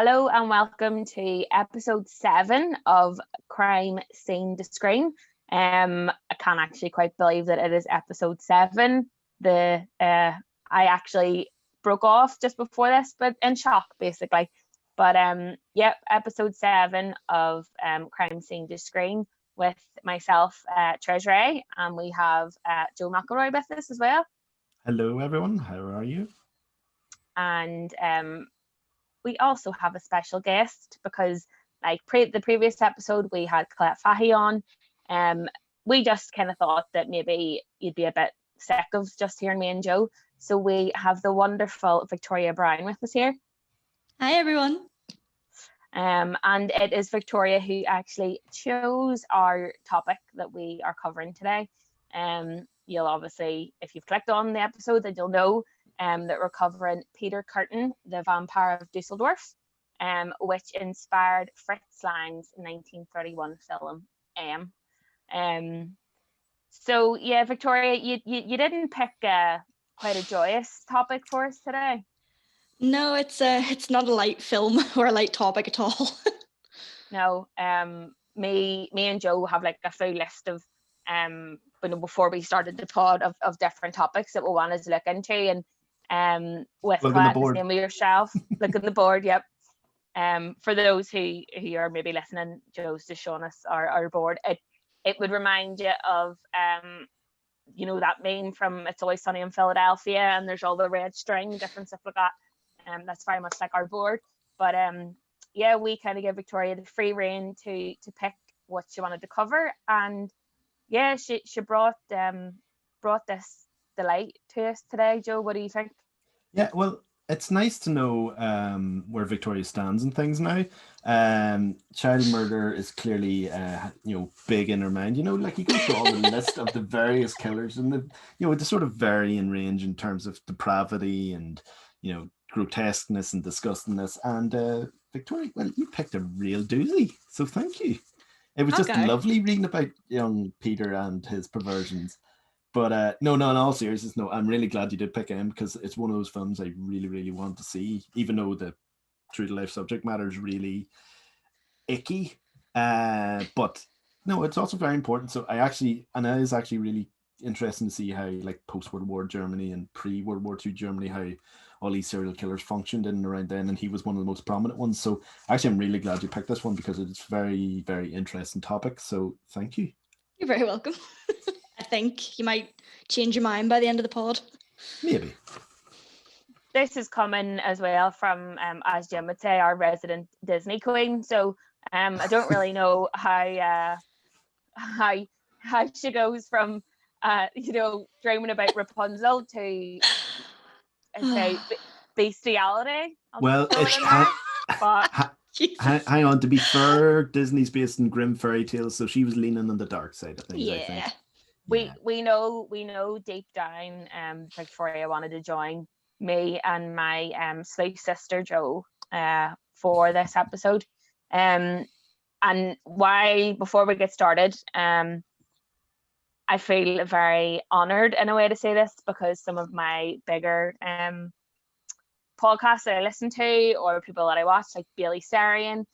Hello and welcome to episode 7 of Crime Scene to Screen. I can't actually quite believe that it is episode 7. I actually broke off just before this, but in shock basically. But episode 7 of Crime Scene to Screen with myself, Therese, and we have Joe McElroy with us as well. Hello everyone, how are you? And we also have a special guest because, like the previous episode, we had Colette Fahy on. We just kind of thought that maybe you'd be a bit sick of just hearing me and Joe. So we have the wonderful Victoria Brown with us here. Hi, everyone. And it is Victoria who actually chose our topic that we are covering today. You'll obviously, if you've clicked on the episode, then you'll know that we're covering Peter Kürten, the Vampire of Duesseldorf, which inspired Fritz Lang's 1931 film M. So yeah, Victoria, you didn't pick quite a joyous topic for us today. No, it's not a light film or a light topic at all. No, me and Joe have like a full list of before we started the pod of different topics that we wanted to look into, and with Colette, the same with yourself, look at the board. Yep. For those who are maybe listening, Joe's just showing us our board. It would remind you of that meme from It's Always Sunny in Philadelphia, and there's all the red string, different stuff like that. That's very much like our board. But we kind of give Victoria the free rein to pick what she wanted to cover, and she brought this delight to us today. Joe, what do you think? Yeah, well, it's nice to know where Victoria stands and things now. Child murder is clearly big in her mind. Like you go through all the list of the various killers and the sort of varying range in terms of depravity and grotesqueness and disgustingness. And Victoria, well, you picked a real doozy, so thank you. It was just lovely reading about young Peter and his perversions. But no, in all seriousness, no, I'm really glad you did pick him because it's one of those films I really, really want to see, even though the true-to-life subject matter is really icky. But no, it's also very important. So it is actually really interesting to see how, like, post-World War Germany and pre-World War II Germany, how all these serial killers functioned in and around then, and he was one of the most prominent ones. So actually, I'm really glad you picked this one because it's very, very interesting topic. So thank you. You're very welcome. I think you might change your mind by the end of the pod. Maybe. This is coming as well from, as Jim would say, our resident Disney queen. So I don't really know how she goes from dreaming about Rapunzel to say bestiality. Well, hang on. To be fair, Disney's based in grim fairy tales, so she was leaning on the dark side of things. Yeah. I think. We know deep down Victoria wanted to join me and my sleuth sister Joe for this episode, and why, before we get started, I feel very honoured in a way to say this, because some of my bigger podcasts that I listen to or people that I watch, like Bailey Sarian,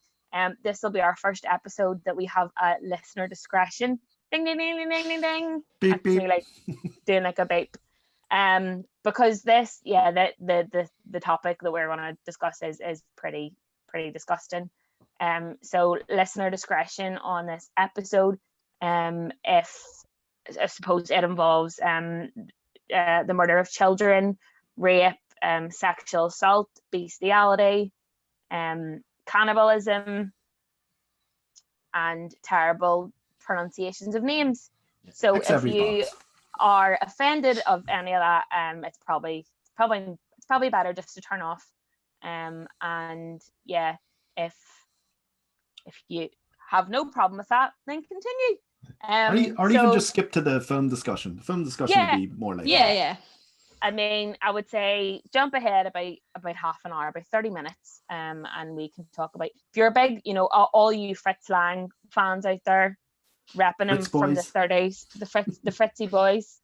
this will be our first episode that we have a listener discretion. Ding ding ding ding ding ding. Beep, beep. Like doing like a beep. Because this, the topic that we're going to discuss is pretty disgusting. So listener discretion on this episode. If I suppose it involves the murder of children, rape, sexual assault, bestiality, cannibalism, and terrible pronunciations of names. So if you are offended of any of that, it's probably better just to turn off. And yeah, if you have no problem with that, then continue. Or even just skip to the film discussion. The film discussion would be more like yeah. I mean, I would say jump ahead about half an hour, about 30 minutes, and we can talk about, if you're a big, all you Fritz Lang fans out there, repping him from the 30s, the Fritzy boys.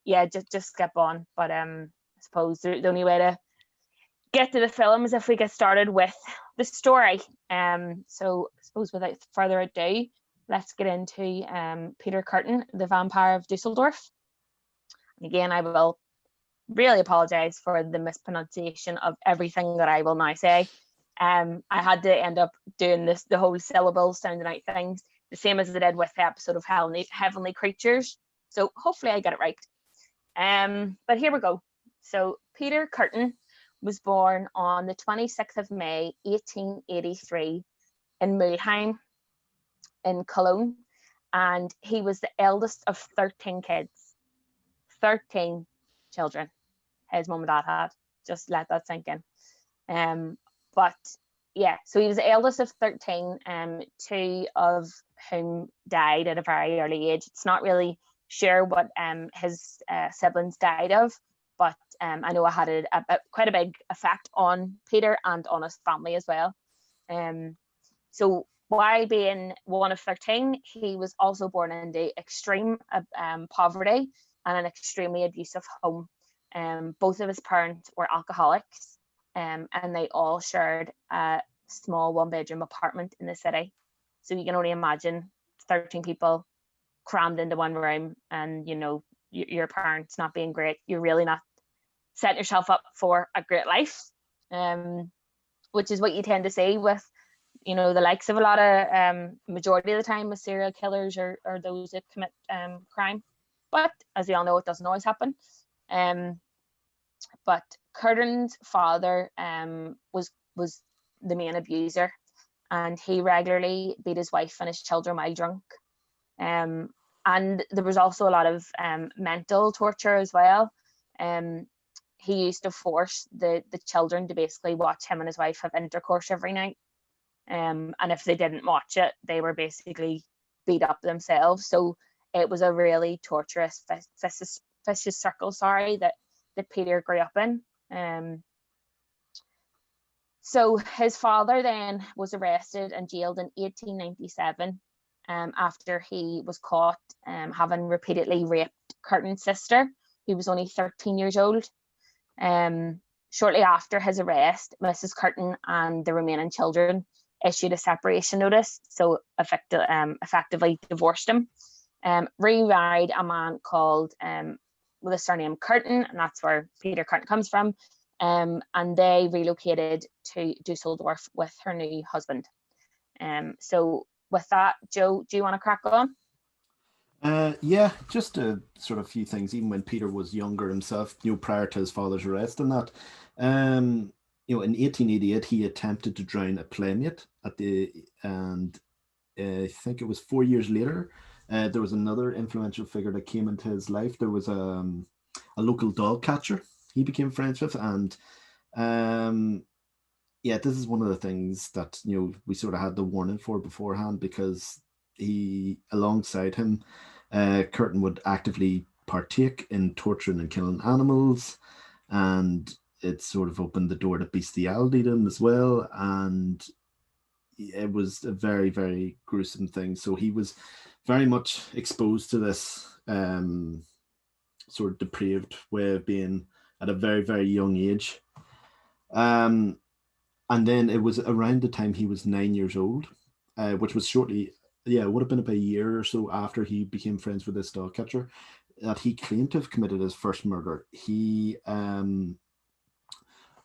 Just skip on. But I suppose the only way to get to the film as if we get started with the story. So I suppose without further ado, let's get into Peter Kürten, the vampire of Duesseldorf. And again, I will really apologize for the mispronunciation of everything that I will now say. I had to end up doing the whole syllables sounding out things, the same as I did with the episode of Heavenly Creatures. So hopefully I get it right. But here we go. So Peter Kürten was born on the 26th of May, 1883 in Mulheim in Cologne. And he was the eldest of 13 kids. 13 children his mum and dad had. Just let that sink in. But yeah, so he was the eldest of 13, 2 of whom died at a very early age. It's not really sure what his siblings died of, but I know it had quite a big effect on Peter and on his family as well. So while being one of 13, he was also born into extreme poverty and an extremely abusive home. Both of his parents were alcoholics, and they all shared a small one-bedroom apartment in the city. So you can only imagine 13 people crammed into one room, and you know, your parents not being great, you're really not setting yourself up for a great life, which is what you tend to see with, you know, the likes of a lot of majority of the time with serial killers or those that commit crime. But as we all know, it doesn't always happen. But Kürten's father was the main abuser, and he regularly beat his wife and his children while drunk. And there was also a lot of mental torture as well. He used to force the children to basically watch him and his wife have intercourse every night. And if they didn't watch it, they were basically beat up themselves. So it was a really torturous, vicious circle, that Peter grew up in. So his father then was arrested and jailed in 1897 after he was caught having repeatedly raped Kürten's sister, who was only 13 years old. Shortly after his arrest, Mrs. Kürten and the remaining children issued a separation notice, so effectively divorced him. Remarried a man called with the surname Kürten, and that's where Peter Kürten comes from. And they relocated to Duesseldorf with her new husband. So with that, Joe, do you want to crack on? Yeah, just a sort of few things. Even when Peter was younger himself, you know, prior to his father's arrest and that, you know, in 1888 he attempted to drown a playmate and I think it was 4 years later. There was another influential figure that came into his life. There was a local dog catcher he became friends with, and yeah, this is one of the things that, you know, we sort of had the warning for beforehand, because he, alongside him, Kürten would actively partake in torturing and killing animals, and it sort of opened the door to bestiality to him as well, and it was a very, very gruesome thing. So he was very much exposed to this sort of depraved way of being at a very, very young age. And then it was around the time he was 9 years old, which was shortly, it would have been about a year or so after he became friends with this dog catcher, that he claimed to have committed his first murder. He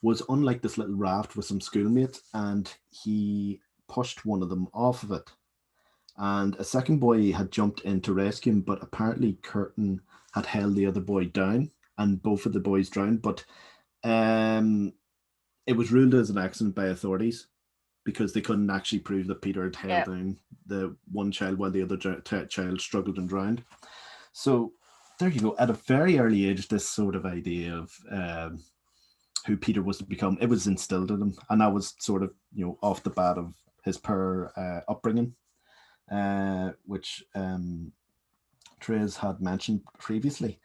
was on like this little raft with some schoolmates, and he pushed one of them off of it. And a second boy had jumped in to rescue him, but apparently Kürten had held the other boy down, and both of the boys drowned. But it was ruled as an accident by authorities, because they couldn't actually prove that Peter had held down the one child while the other child struggled and drowned. So there you go. At a very early age, this sort of idea of who Peter was to become, it was instilled in him, and that was sort of, you know, off the bat of his poor upbringing, which Therese had mentioned previously.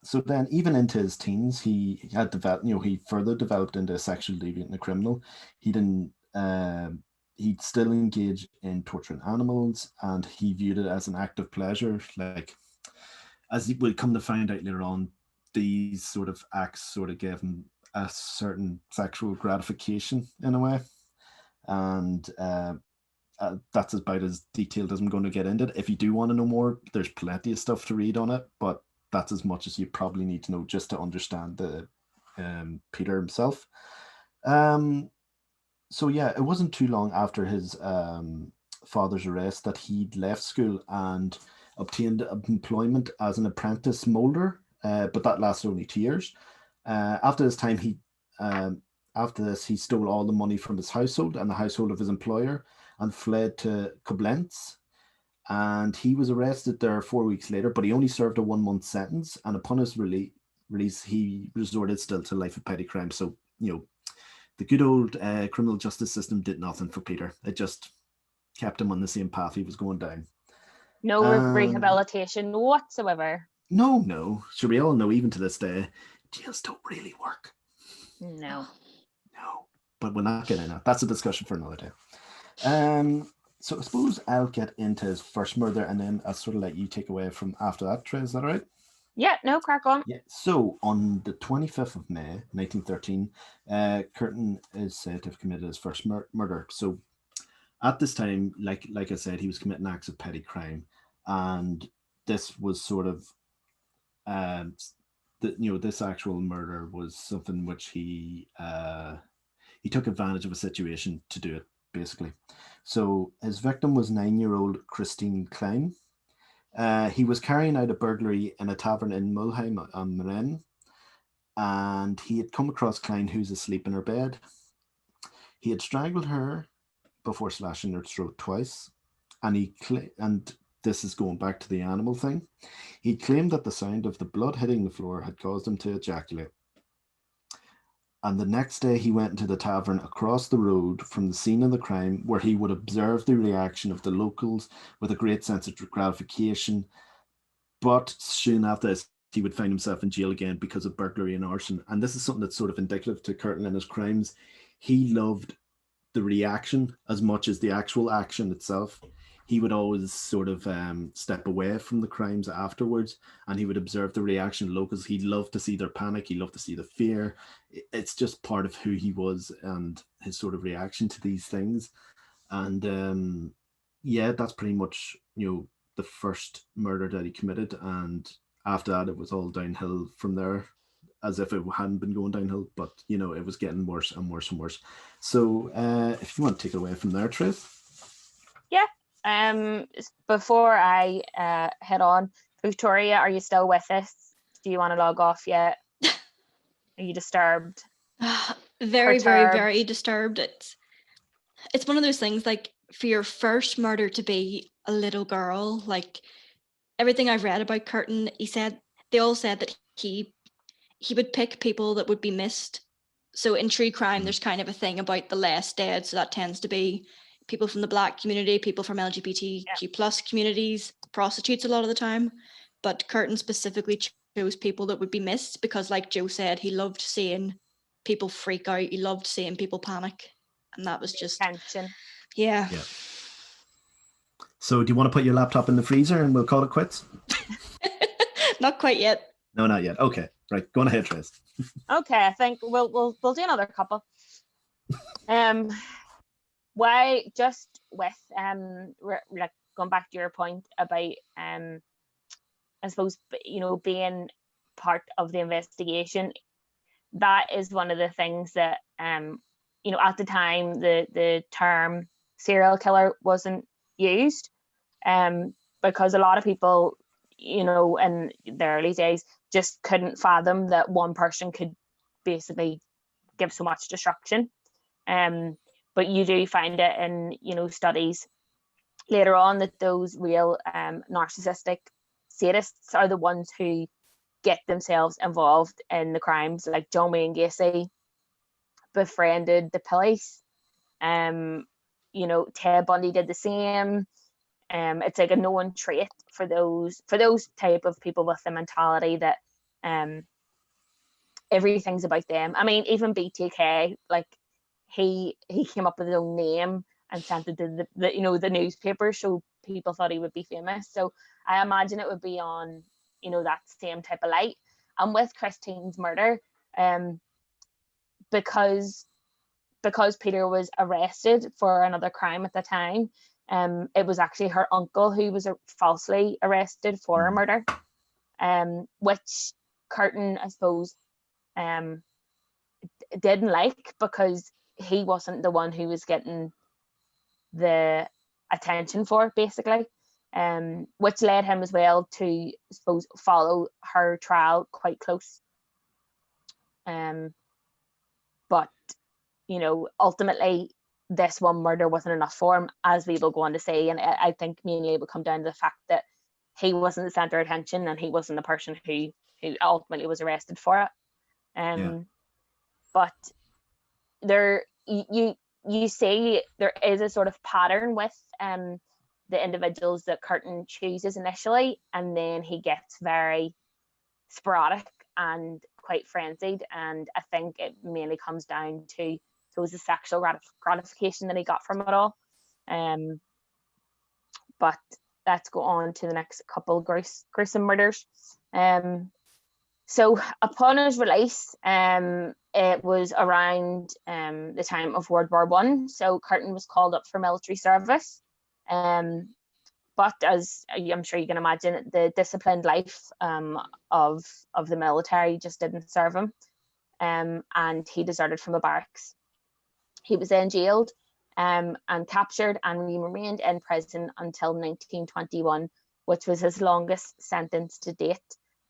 So then, even into his teens, he had developed, you know, he further developed into a sexual deviant and a criminal. He'd still engage in torturing animals, and he viewed it as an act of pleasure. Like, as we'll come to find out later on, these sort of acts sort of gave him a certain sexual gratification in a way, and that's about as detailed as I'm going to get into it. If you do want to know more, there's plenty of stuff to read on it, but that's as much as you probably need to know just to understand the Peter himself. So yeah, it wasn't too long after his father's arrest that he'd left school and obtained employment as an apprentice molder, but that lasted only 2 years. After this time, after this, he stole all the money from his household and the household of his employer and fled to Koblenz. And he was arrested there 4 weeks later, but he only served a 1 month sentence. And upon his release, he resorted still to life of petty crime. So, the good old criminal justice system did nothing for Peter. It just kept him on the same path he was going down. No rehabilitation whatsoever. No. Sure, we all know, even to this day, jails don't really work. No. But we'll not get into that. That's a discussion for another day. So I suppose I'll get into his first murder, and then I'll sort of let you take away from after that, Therese. Is that all right? Yeah, no, crack on. Yeah. So on the 25th of May, 1913, Kürten is said to have committed his first murder. So at this time, like I said, he was committing acts of petty crime, and this was sort of, this actual murder was something which he took advantage of a situation to do it, basically. So his victim was 9-year-old Christine Klein. He was carrying out a burglary in a tavern in Mulheim am Rhein, and he had come across Klein, who's asleep in her bed. He had strangled her before slashing her throat twice, and this is going back to the animal thing. He claimed that the sound of the blood hitting the floor had caused him to ejaculate. And the next day he went into the tavern across the road from the scene of the crime, where he would observe the reaction of the locals with a great sense of gratification. But soon after this, he would find himself in jail again because of burglary and arson. And this is something that's sort of indicative to Kürten and his crimes. He loved the reaction as much as the actual action itself. He would always sort of step away from the crimes afterwards, and he would observe the reaction of locals. He loved to see their panic. He loved to see the fear. It's just part of who he was and his sort of reaction to these things. And that's pretty much, the first murder that he committed. And after that, it was all downhill from there, as if it hadn't been going downhill, but it was getting worse and worse and worse. So if you want to take it away from there, Therese. Yeah. Before I head on, Victoria, are you still with us? Do you want to log off yet? Are you disturbed? Very, Perturbed? very, very disturbed. It's one of those things, like, for your first murder to be a little girl, like, everything I've read about Kürten, they all said that he would pick people that would be missed. So in true crime, there's kind of a thing about the less dead. So that tends to be people from the Black community, people from LGBTQ plus communities, prostitutes a lot of the time. But Kürten specifically chose people that would be missed because, like Joe said, he loved seeing people freak out. He loved seeing people panic. And that was just tension. Yeah. So do you want to put your laptop in the freezer and we'll call it quits? Not quite yet. No, not yet. Okay, right. Go on ahead, Therese. Okay, I think we'll do another couple. Why, just with like going back to your point about I suppose being part of the investigation, that is one of the things that at the time the term serial killer wasn't used, because a lot of people in the early days just couldn't fathom that one person could basically give so much destruction. But you do find it in studies later on that those real narcissistic sadists are the ones who get themselves involved in the crimes. Like John Wayne Gacy befriended the police. Ted Bundy did the same. It's like a known trait for those type of people with the mentality that everything's about them. I mean, even BTK, like he came up with his own name and sent it to the newspaper, so people thought he would be famous. So I imagine it would be on that same type of light. And with Christine's murder, because Peter was arrested for another crime at the time, it was actually her uncle who was falsely arrested for a murder, which Kürten, I suppose, didn't like, because he wasn't the one who was getting the attention for it, basically, which led him as well to, I suppose, follow her trial quite close. But ultimately this one murder wasn't enough for him, as we will go on to say, and I think mainly it would come down to the fact that he wasn't the center of attention, and he wasn't the person who ultimately was arrested for it. But there, you see there is a sort of pattern with the individuals that Kürten chooses initially, and then he gets very sporadic and quite frenzied, and I think it mainly comes down to the sexual gratification that he got from it all. But let's go on to the next couple gruesome murders. So upon his release, it was around the time of World War I. So Kürten was called up for military service. But as I'm sure you can imagine, the disciplined life of the military just didn't serve him. And he deserted from the barracks. He was then jailed and captured, and remained in prison until 1921, which was his longest sentence to date.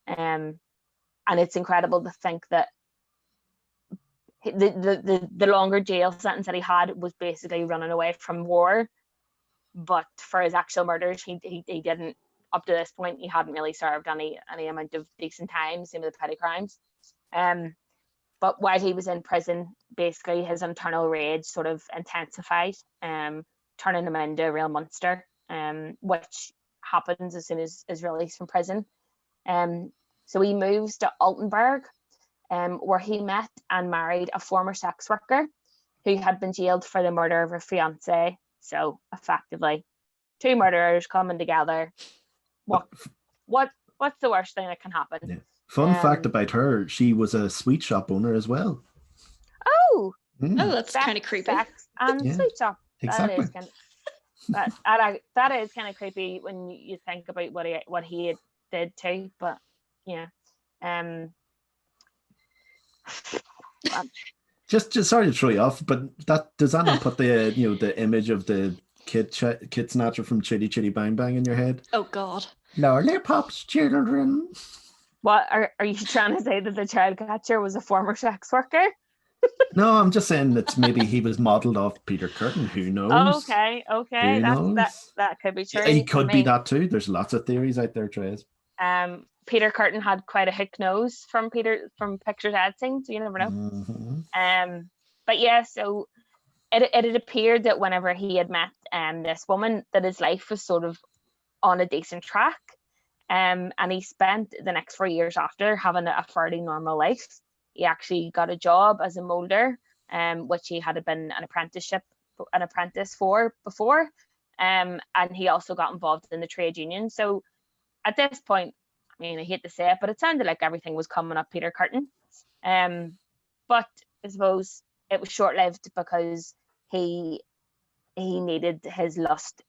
And it's incredible to think that the longer jail sentence that he had was basically running away from war. But for his actual murders, he didn't, up to this point, he hadn't really served any amount of decent time, same with the petty crimes. But while he was in prison, basically his internal rage sort of intensified, turning him into a real monster, which happens as soon as he's released from prison. So he moves to Altenburg, where he met and married a former sex worker who had been jailed for the murder of her fiance. So effectively, two murderers coming together. What's the worst thing that can happen? Yeah. Fun fact about her, she was a sweet shop owner as well. Oh, that's kind of creepy. Sex and sweet shop. Exactly. That is kind of creepy when you think about what he did too. But yeah, just sorry to throw you off, but does that not put the the image of the kid snatcher from Chitty Chitty Bang Bang in your head? Oh God. Lollipops, children. What are you trying to say, that the child catcher was a former sex worker? No, I'm just saying that maybe he was modelled off Peter Kürten. Who knows? Okay. Who knows? That could be true. He could be that too. There's lots of theories out there, Therese. Peter Kürten had quite a hook nose from pictures I'd seen, so you never know. Mm-hmm. But yeah, so it had appeared that whenever he had met this woman, that his life was sort of on a decent track. And he spent the next 4 years after having a fairly normal life. He actually got a job as a molder, which he had been an apprentice for before. And he also got involved in the trade union. So at this point, I mean, I hate to say it, but it sounded like everything was coming up Peter Kürten. But I suppose it was short-lived, because he needed his lust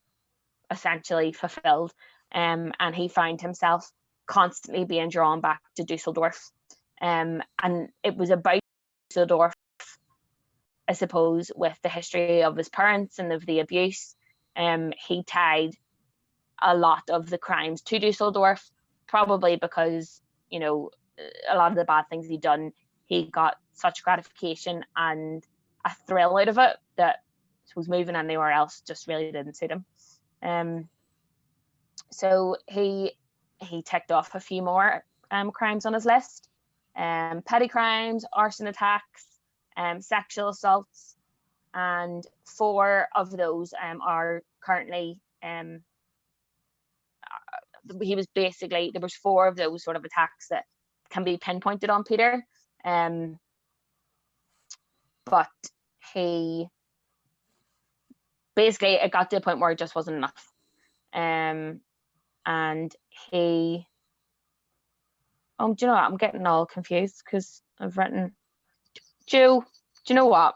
essentially fulfilled. And he found himself constantly being drawn back to Duesseldorf. And it was about Duesseldorf, I suppose, with the history of his parents and of the abuse. He tied a lot of the crimes to Duesseldorf, probably because, a lot of the bad things he'd done, he got such gratification and a thrill out of it that was moving anywhere else just really didn't suit him. So he ticked off a few more crimes on his list: petty crimes, arson attacks, sexual assaults, and 4 of those are currently. He was basically, there was 4 of those sort of attacks that can be pinpointed on Peter, but he basically, it got to a point where it just wasn't enough. And he, do you know what? I'm getting all confused because I've written Do you know what?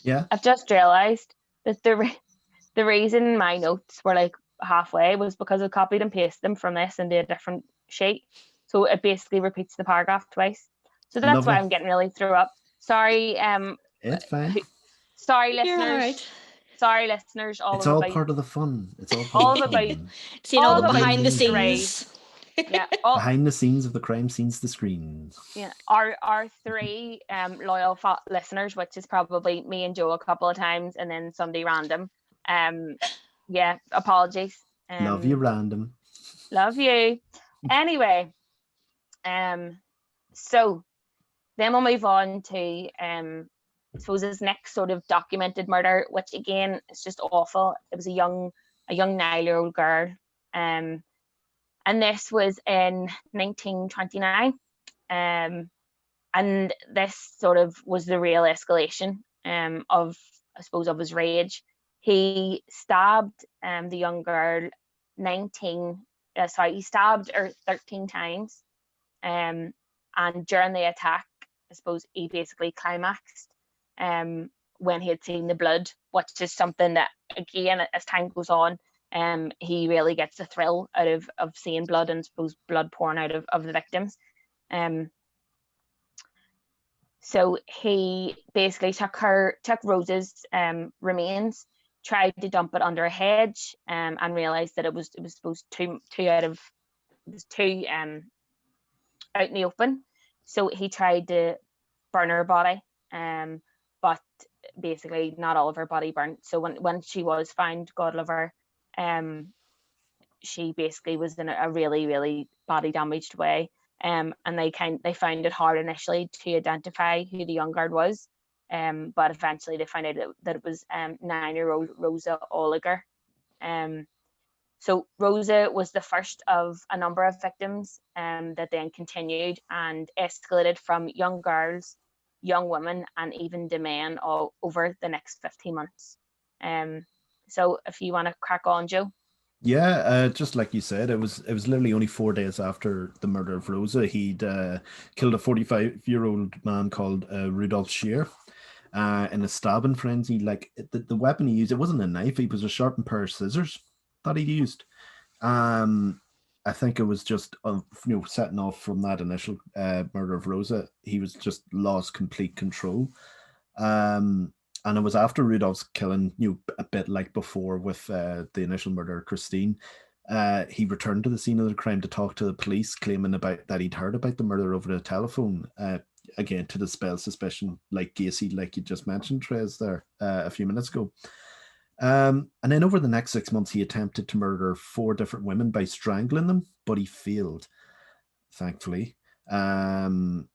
Yeah. I've just realised that the reason my notes were like halfway was because I copied and pasted them from this into a different sheet. So it basically repeats the paragraph twice. So that's why Lovely. I'm getting really through up. Sorry, It's fine. sorry, You're listeners. all right. Sorry, listeners. It's all part of the fun. It's all all part of the about- fun. Seeing all all the about behind the three. scenes. Yeah, Behind the scenes of the crime scenes, the screens. yeah. Our three loyal listeners, which is probably me and Joe a couple of times, and then somebody random. Yeah, apologies. Love you, random. Love you. Anyway, so then we'll move on to I suppose his next sort of documented murder, which again is just awful. It was a young 9-year-old girl, and this was in 1929, and this sort of was the real escalation of, I suppose, of his rage. He stabbed the young girl he stabbed her 13 times, and during the attack, I suppose he basically climaxed when he had seen the blood, which is something that, again, as time goes on, he really gets a thrill out of seeing blood, and suppose blood pouring out of the victims. So he basically took Rose's remains, tried to dump it under a hedge, and realized that it was supposed too out in the open. So he tried to burn her body, but basically not all of her body burnt. So when she was found, God love her, she basically was in a really, really body damaged way. And they found it hard initially to identify who the young girl was, but eventually they found out that it was 9-year-old Rosa Oliger. So Rosa was the first of a number of victims that then continued and escalated from young girls, young women, and even to men all over the next 15 months. So if you want to crack on, Joe. Yeah, just like you said, it was literally only 4 days after the murder of Rosa. He'd killed a 45-year-old man called Rudolf Scheer in a stabbing frenzy. Like the weapon he used, it wasn't a knife; it was a sharpened pair of scissors that he used. I think it was just setting off from that initial murder of Rosa. He was just lost complete control. And it was after Rudolph's killing, a bit like before with the initial murder of Christine. He returned to the scene of the crime to talk to the police, claiming that he'd heard about the murder over the telephone. Again, to dispel suspicion, like Gacy, like you just mentioned, Therese, there a few minutes ago. And then over the next 6 months, he attempted to murder 4 different women by strangling them, but he failed, thankfully. And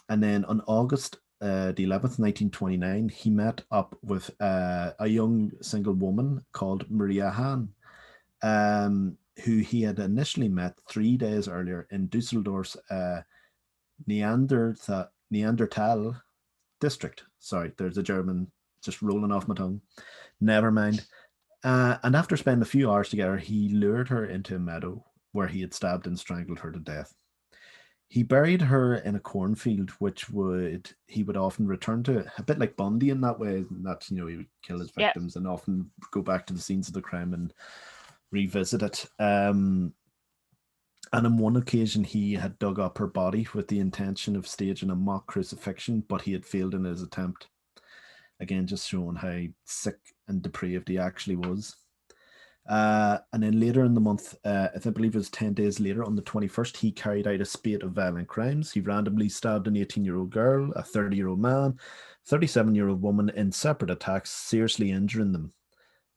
then on August the 11th, 1929, he met up with a young single woman called Maria Hahn, who he had initially met 3 days earlier in Duesseldorf's Neanderthal district. Sorry, there's a German just rolling off my tongue. Never mind. And after spending a few hours together, he lured her into a meadow where he had stabbed and strangled her to death. He buried her in a cornfield, which he would often return to, a bit like Bundy in that way, that he would kill his victims and often go back to the scenes of the crime and revisit it. And on one occasion, he had dug up her body with the intention of staging a mock crucifixion, but he had failed in his attempt. Again, just showing how sick and depraved he actually was. And then later in the month, I believe it was 10 days later, on the 21st, he carried out a spate of violent crimes. He randomly stabbed an 18-year-old girl, a 30-year-old man, 37-year-old woman in separate attacks, seriously injuring them.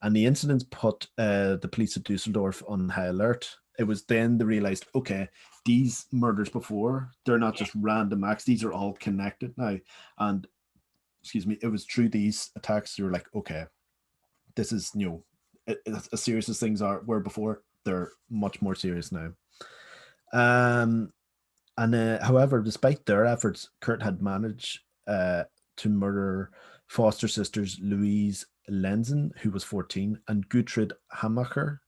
And the incidents put the police at Duesseldorf on high alert. It was then they realized, okay, these murders before, they're not just random acts. These are all connected now. And, it was through these attacks, they were like, okay, this is, as serious as things were before, they're much more serious now. However, despite their efforts, Kurt had managed to murder foster sisters Louise Lenzen, who was 14, and Gertrude Hamacher,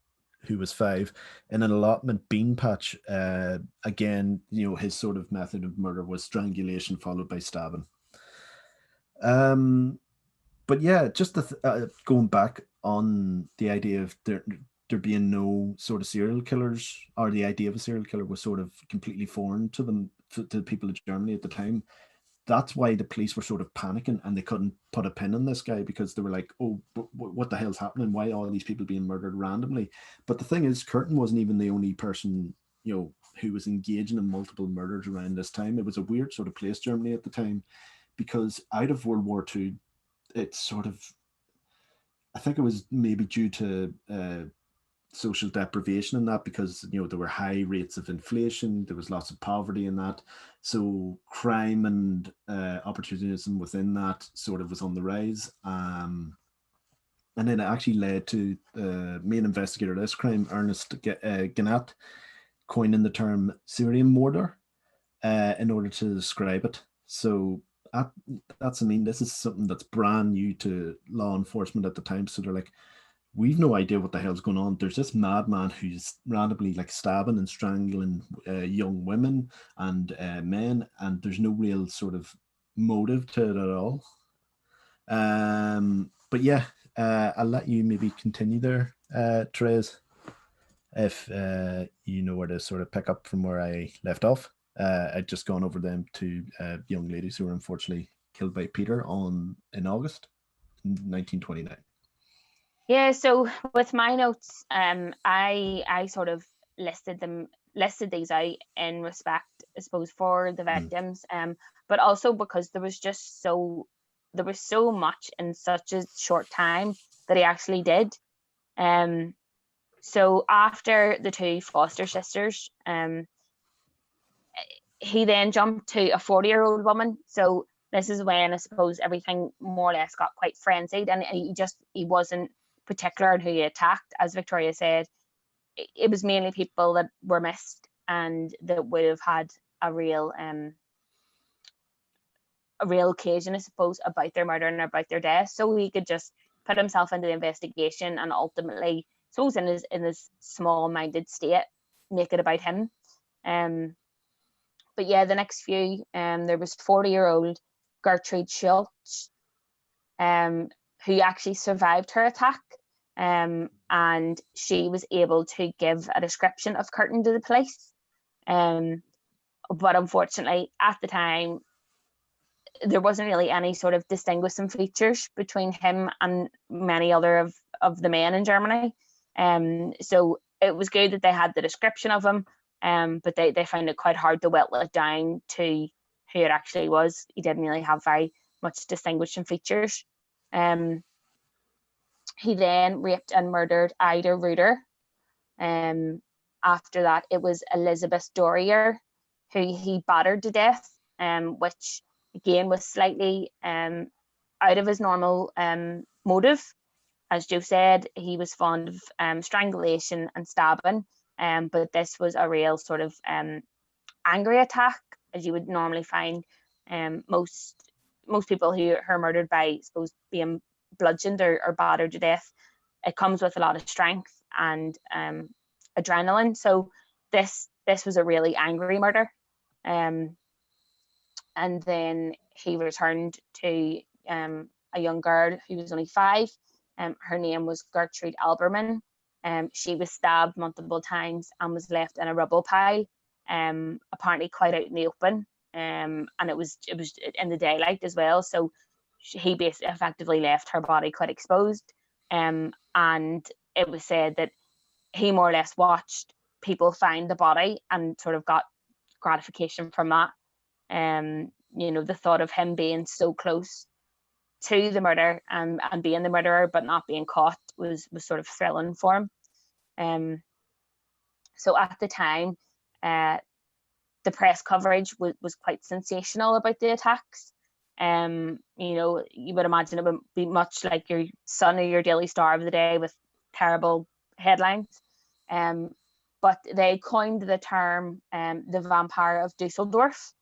who was 5, in an allotment bean patch. Again, his sort of method of murder was strangulation followed by stabbing. But yeah, just going back on the idea of there being no sort of serial killers, or the idea of a serial killer was sort of completely foreign to them, to the people of Germany at the time. That's why the police were sort of panicking, and they couldn't put a pin on this guy, because they were like, oh, what the hell's happening? Why are all these people being murdered randomly? But the thing is, Kürten wasn't even the only person, who was engaging in multiple murders around this time. It was a weird sort of place, Germany, at the time, because out of World War II, it's sort of, I think it was maybe due to social deprivation in that, because there were high rates of inflation, there was lots of poverty in that, so crime and opportunism within that sort of was on the rise. And then it actually led to the main investigator of this crime, Ernest Gannat, coining the term Syrian murder in order to describe it. So this is something that's brand new to law enforcement at the time. So they're like, we've no idea what the hell's going on. There's this madman who's randomly like stabbing and strangling young women and men, and there's no real sort of motive to it at all. But yeah, I'll let you maybe continue there, Therese, if you know where to sort of pick up from where I left off. I'd just gone over them two young ladies who were unfortunately killed by Peter in August 1929. Yeah, so with my notes, I sort of listed these out in respect, I suppose, for the victims, but also because there was so much in such a short time that he actually did. So after the two foster sisters, he then jumped to a 40-year-old woman. So this is when I suppose everything more or less got quite frenzied, and he wasn't particular on who he attacked. As Victoria said, it was mainly people that were missed and that would have had a real occasion, I suppose, about their murder and about their death. So he could just put himself into the investigation and ultimately, I suppose, in his small-minded state, make it about him. But yeah, the next few, there was 40-year-old Gertrude Schultz, who actually survived her attack, and she was able to give a description of Kürten to the police. But unfortunately, at the time, there wasn't really any sort of distinguishing features between him and many other of the men in Germany. So it was good that they had the description of him, but they found it quite hard to whittle it down to who it actually was. He didn't really have very much distinguishing features. He then raped and murdered Ida Reuter. After that, it was Elizabeth Dorier, who he battered to death, which again was slightly out of his normal motive. As Joe said, he was fond of strangulation and stabbing, but this was a real sort of angry attack, as you would normally find most people who are murdered by, I suppose, being bludgeoned or battered to death. It comes with a lot of strength and adrenaline. So this was a really angry murder. And then he returned to a young girl who was only 5. Her name was Gertrude Alberman. She was stabbed multiple times and was left in a rubble pile, apparently quite out in the open. And it was in the daylight as well. So he basically effectively left her body quite exposed. And it was said that he more or less watched people find the body and sort of got gratification from that. The thought of him being so close to the murder and being the murderer but not being caught was sort of thrilling for him. So at the time, the press coverage was quite sensational about the attacks. You would imagine it would be much like your Sun or your Daily Star of the day, with terrible headlines. But they coined the term the vampire of Duesseldorf,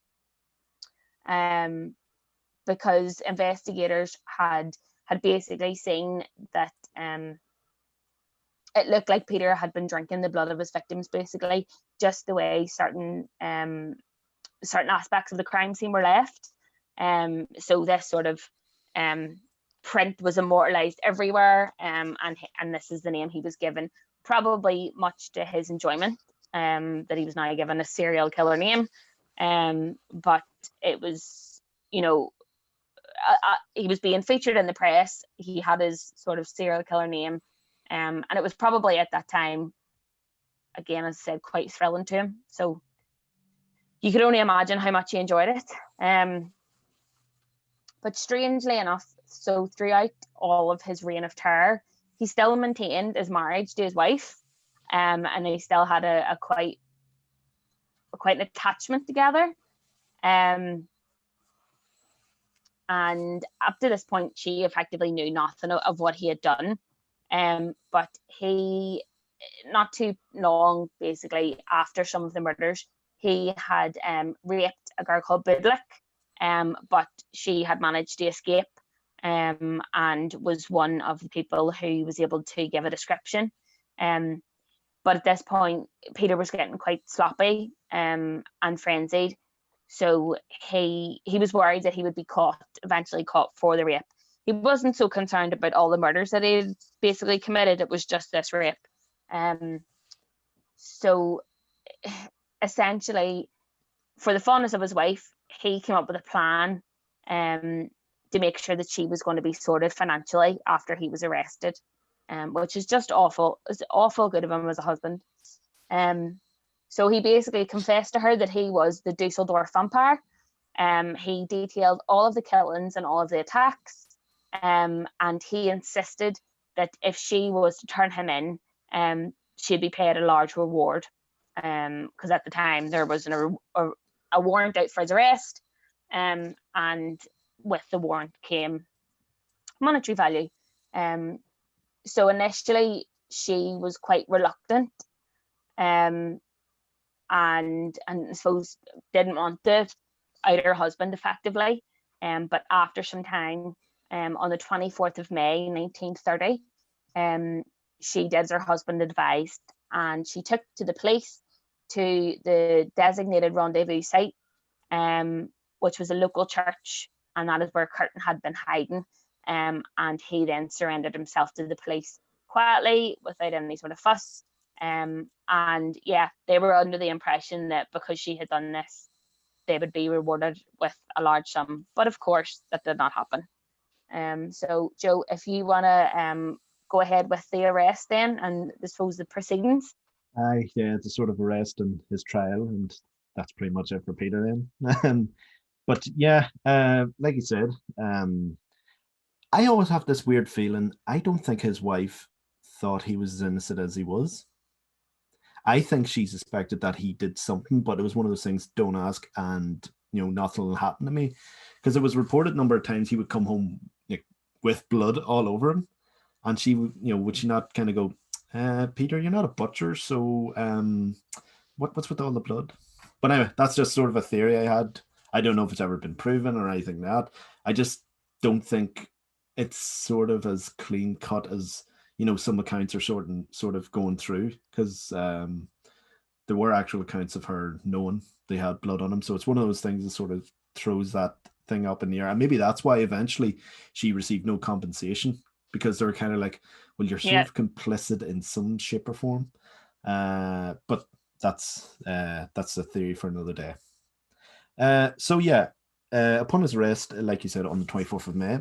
because investigators had basically seen that it looked like Peter had been drinking the blood of his victims, basically, just the way certain aspects of the crime scene were left. So this sort of print was immortalized everywhere, and this is the name he was given, probably much to his enjoyment, that he was now given a serial killer name. But it was, you know, he was being featured in the press. He had his sort of serial killer name, and it was probably at that time, again, as I said, quite thrilling to him. So you could only imagine how much he enjoyed it. But strangely enough, so throughout all of his reign of terror, he still maintained his marriage to his wife, and they still had a quite an attachment together. And up to this point, she effectively knew nothing of what he had done. But he, not too long, basically, after some of the murders, he had raped a girl called Budlik, but she had managed to escape, and was one of the people who was able to give a description. But at this point, Peter was getting quite sloppy and frenzied. So he was worried that he would be eventually caught for the rape. He wasn't so concerned about all the murders that he basically committed. It was just this rape. So essentially, for the fondness of his wife, he came up with a plan to make sure that she was going to be sorted financially after he was arrested, which is just awful. It's awful good of him as a husband. So he basically confessed to her that he was the Duesseldorf vampire. He detailed all of the killings and all of the attacks, and he insisted that if she was to turn him in, she'd be paid a large reward, because at the time there was a warrant out for his arrest, and with the warrant came monetary value. So initially she was quite reluctant, and I suppose didn't want to out her husband effectively. But after some time, on the 24th of May 1930, she did as her husband advised, and she took to the police to the designated rendezvous site, which was a local church, and that is where Kürten had been hiding. And he then surrendered himself to the police quietly, without any sort of fuss. And yeah, they were under the impression that because she had done this, they would be rewarded with a large sum. But of course, that did not happen. So Joe, if you want to go ahead with the arrest then, and I suppose the proceedings. Yeah, it's a sort of arrest and his trial, and that's pretty much it for Peter then. But yeah, like you said, I always have this weird feeling. I don't think his wife thought he was as innocent as he was. I think she suspected that he did something, but it was one of those things, don't ask, and nothing will happen to me. Because it was reported a number of times he would come home with blood all over him, and she would she not kind of go, Peter, you're not a butcher, so what's with all the blood? But anyway, that's just sort of a theory I had. I don't know if it's ever been proven or anything like that. I just don't think it's sort of as clean cut as some accounts are sort of going through, because there were actual accounts of her knowing they had blood on him. So it's one of those things that sort of throws that thing up in the air. And maybe that's why eventually she received no compensation, because they were kind of like, well, you're sort of complicit in some shape or form. But that's a theory for another day. So yeah, upon his arrest, like you said, on the 24th of May,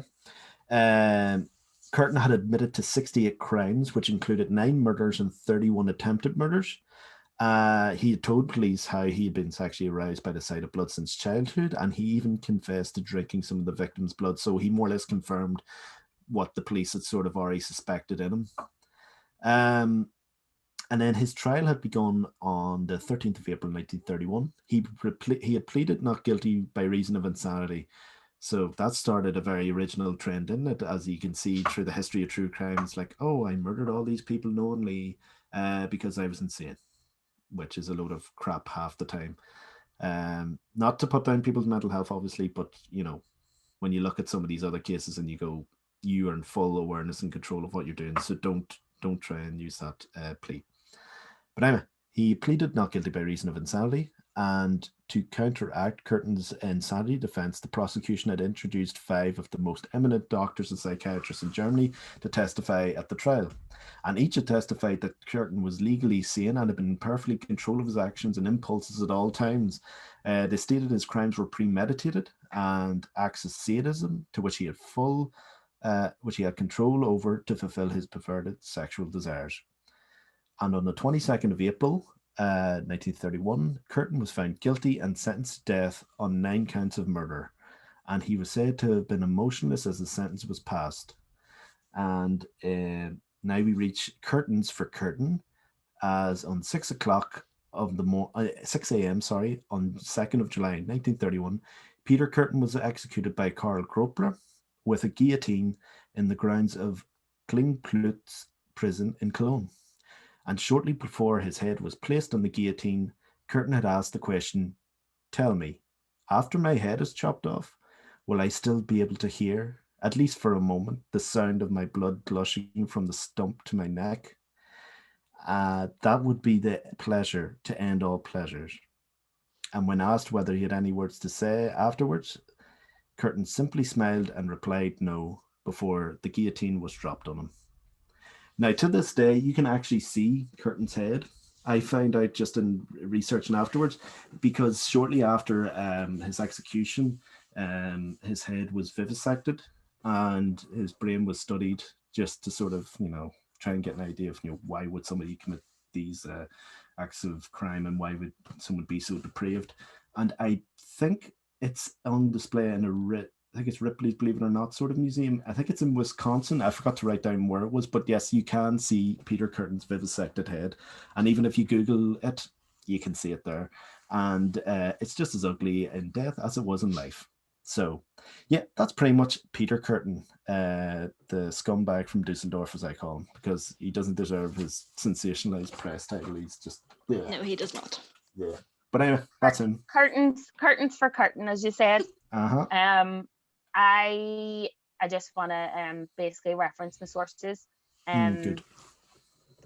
Kürten had admitted to 68 crimes, which included 9 murders and 31 attempted murders. He had told police how he had been sexually aroused by the sight of blood since childhood, and he even confessed to drinking some of the victims' blood. So he more or less confirmed what the police had sort of already suspected in him. And then his trial had begun on the 13th of April 1931. He had pleaded not guilty by reason of insanity. So that started a very original trend, didn't it? As you can see through the history of true crimes, like, oh, I murdered all these people knowingly because I was insane, which is a load of crap half the time. Not to put down people's mental health, obviously, but, when you look at some of these other cases and you go, you are in full awareness and control of what you're doing, so don't try and use that plea. But anyway, he pleaded not guilty by reason of insanity, And to counteract Kürten's insanity defense, the prosecution had introduced 5 of the most eminent doctors and psychiatrists in Germany to testify at the trial. And each had testified that Kürten was legally sane and had been in perfect control of his actions and impulses at all times. They stated his crimes were premeditated and acts of sadism to which he had control over to fulfill his perverted sexual desires. And on the 22nd of April, 1931, Kürten was found guilty and sentenced to death on 9 counts of murder. And he was said to have been emotionless as the sentence was passed. And now we reach Kürten's for Kürten, as on 6 o'clock of the 6 a.m. on 2nd of July 1931, Peter Kürten was executed by Karl Gropler with a guillotine in the grounds of Klingplutz prison in Cologne. And shortly before his head was placed on the guillotine, Kürten had asked the question, "Tell me, after my head is chopped off, will I still be able to hear, at least for a moment, the sound of my blood gushing from the stump to my neck? That would be the pleasure to end all pleasures." And when asked whether he had any words to say afterwards, Kürten simply smiled and replied no before the guillotine was dropped on him. Now, to this day, you can actually see Kürten's head. I found out just in researching afterwards, because shortly after his execution, his head was vivisected and his brain was studied just to sort of, try and get an idea of, why would somebody commit these acts of crime and why would someone be so depraved. And I think it's on display in I think it's Ripley's Believe It or Not sort of museum. I think it's in Wisconsin. I forgot to write down where it was, but yes, you can see Peter Kürten's vivisected head. And even if you Google it, you can see it there. And it's just as ugly in death as it was in life. So yeah, that's pretty much Peter Kürten, the scumbag from Duesseldorf, as I call him, because he doesn't deserve his sensationalized press title. He's just... Yeah. No, he does not. Yeah. But anyway, that's him. Curtains for Kürten, as you said. Uh-huh. I just want to basically reference my sources, Good.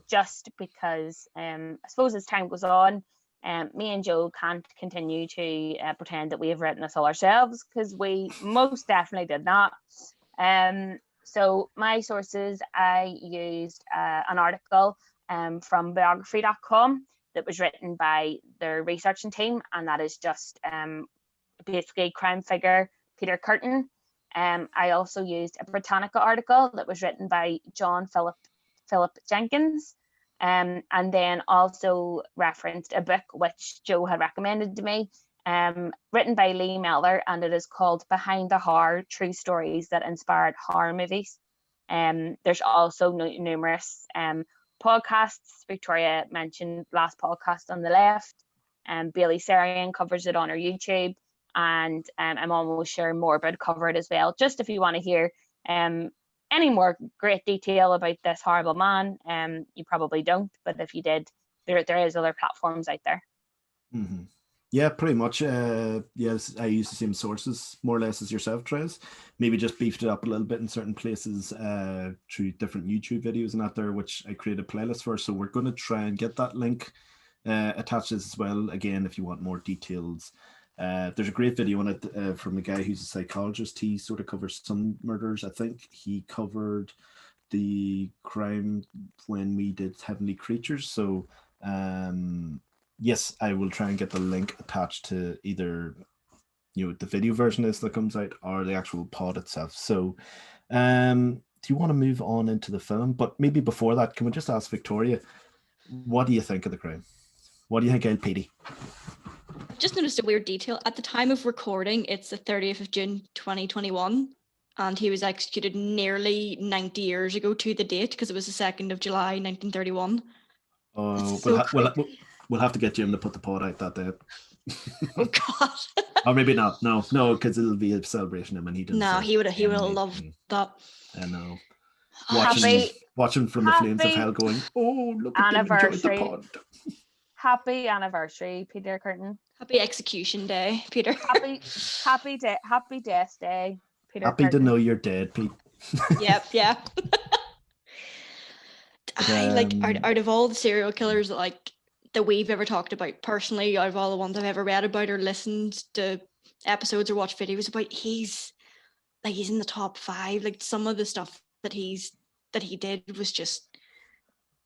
just because I suppose as time goes on, me and Joe can't continue to pretend that we have written this all ourselves, because we most definitely did not. So my sources, I used an article from biography.com that was written by their researching team, and that is just basically crime figure Peter Kürten. I also used a Britannica article that was written by John Philip Jenkins, and then also referenced a book which Joe had recommended to me, written by Lee Mellor, and it is called Behind the Horror: True Stories That Inspired Horror Movies. There's also numerous podcasts. Victoria mentioned last podcast on the left, and Bailey Sarian covers it on her YouTube. And I'm almost sure Morbid cover it as well. Just if you want to hear any more great detail about this horrible man, you probably don't, but if you did, there is other platforms out there. Mm-hmm. Yeah, pretty much. Yes, I use the same sources more or less as yourself, Therese. Maybe just beefed it up a little bit in certain places through different YouTube videos and that there, which I created a playlist for. So we're going to try and get that link attached as well. Again, if you want more details. There's a great video on it from a guy who's a psychologist. He sort of covers some murders. I think he covered the crime when we did Heavenly Creatures. So yes, I will try and get the link attached to either the video version of this that comes out or the actual pod itself. So do you want to move on into the film? But maybe before that, can we just ask Victoria, what do you think of the crime? What do you think, LPD? Just noticed a weird detail. At the time of recording, it's the 30th of June 2021, and he was executed nearly 90 years ago to the date, because it was the 2nd of July 1931. Oh, So we'll have to get Jim to put the pod out that day. Oh God. Or maybe not. No, because it'll be a celebration of him, and he didn't. No, he would have loved that. I know. Watching from the flames of hell, going, "Oh, look at them enjoyed the pod." Happy anniversary, Peter Kürten. Happy execution day, Peter. Happy death day, Peter. Happy Kürten. to know you're dead, Pete. Yep, yeah. I like out of all the serial killers that that we've ever talked about personally, out of all the ones I've ever read about or listened to episodes or watched videos about, he's in the top 5. Like, some of the stuff that he did was just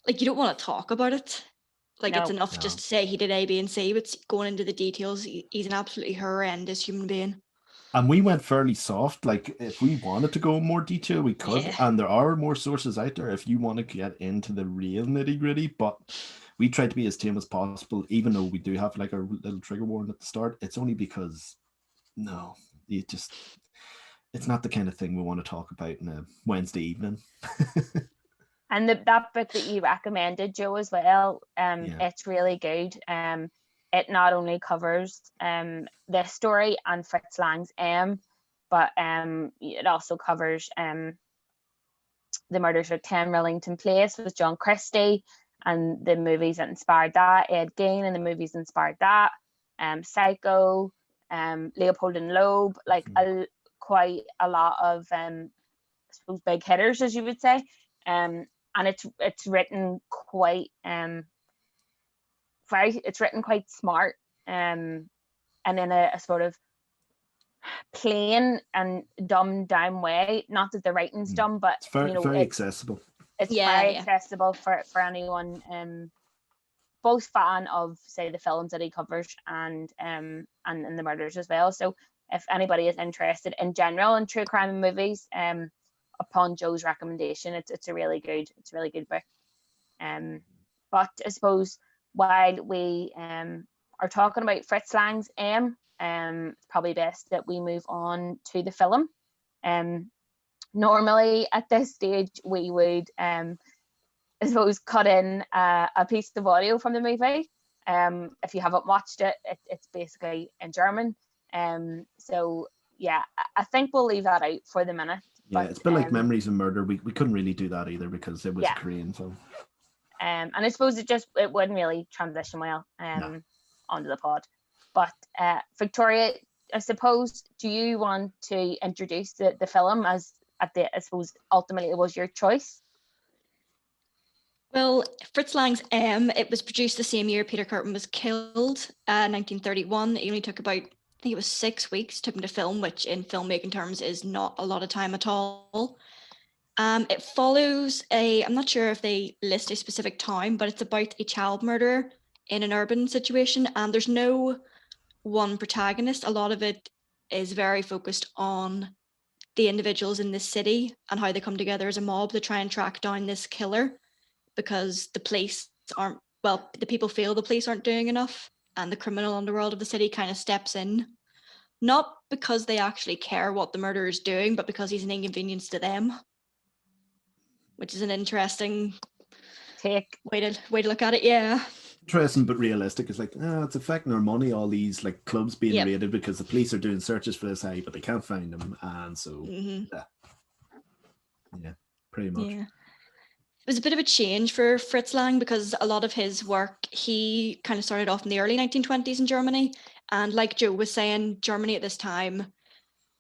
like, you don't want to talk about it. Like, it's enough just to say he did A, B, and C, but going into the details, he's an absolutely horrendous human being. And we went fairly soft. Like, if we wanted to go in more detail, we could. Yeah. And there are more sources out there if you want to get into the real nitty gritty. But we tried to be as tame as possible, even though we do have like a little trigger warning at the start. It's only because, it's not the kind of thing we want to talk about in a Wednesday evening. And that book that you recommended, Joe, as well, it's really good. It not only covers this story and Fritz Lang's but it also covers the murders of 10 Rillington Place with John Christie and the movies that inspired that, Ed Gein and the movies inspired that, Psycho, Leopold and Loeb, like quite a lot of I suppose big hitters, as you would say. And it's written quite quite smart, and in a sort of plain and dumbed down way. Not that the writing's dumb, but it's very accessible. It's very accessible for anyone, both fan of, say, the films that he covers and the murders as well. So if anybody is interested in general in true crime movies, upon Joe's recommendation, it's a really good book. But I suppose while we are talking about Fritz Lang's it's probably best that we move on to the film. Normally at this stage we would I suppose cut in a piece of audio from the movie. If you haven't watched it, it's basically in German. So yeah, I think we'll leave that out for the minute. Yeah, it's a bit like Memories of Murder. We couldn't really do that either because it was a Korean film. And I suppose it wouldn't really transition well onto the pod. But Victoria, I suppose, do you want to introduce the film I suppose ultimately it was your choice? Well, Fritz Lang's it was produced the same year Peter Kürten was killed, 1931. It only took about, I think it was 6 weeks, took him to film, which in filmmaking terms is not a lot of time at all. It follows I'm not sure if they list a specific town, but it's about a child murderer in an urban situation, and there's no one protagonist. A lot of it is very focused on the individuals in this city and how they come together as a mob to try and track down this killer, because the people feel the police aren't doing enough, and the criminal underworld of the city kind of steps in, not because they actually care what the murderer is doing, but because he's an inconvenience to them, which is an interesting take way to look at it. Yeah, interesting but realistic. It's like, it's affecting our money, all these like clubs being raided because the police are doing searches for this but they can't find them, and so pretty much. Yeah. It was a bit of a change for Fritz Lang because a lot of his work, he kind of started off in the early 1920s in Germany. And like Joe was saying, Germany at this time,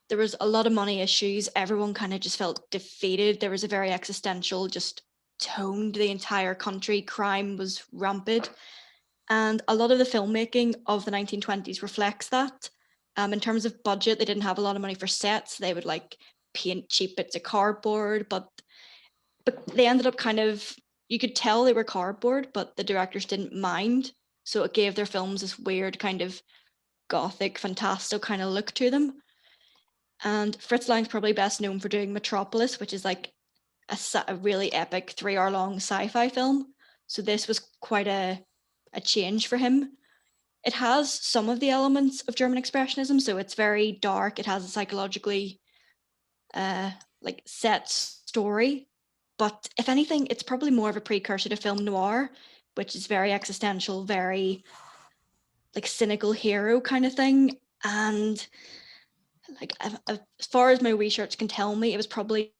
there was a lot of money issues. Everyone kind of just felt defeated. There was a very existential just tone to the entire country. Crime was rampant. And a lot of the filmmaking of the 1920s reflects that. In terms of budget, they didn't have a lot of money for sets. They would like paint cheap bits of cardboard, but they ended up kind of, you could tell they were cardboard, but the directors didn't mind. So it gave their films this weird kind of gothic, fantastical kind of look to them. And Fritz Lang's probably best known for doing Metropolis, which is like a really epic 3-hour-long sci-fi film. So this was quite a change for him. It has some of the elements of German Expressionism, so it's very dark. It has a psychologically like set story. But if anything, it's probably more of a precursor to film noir, which is very existential, very like cynical hero kind of thing. And like as far as my research can tell me, it was probably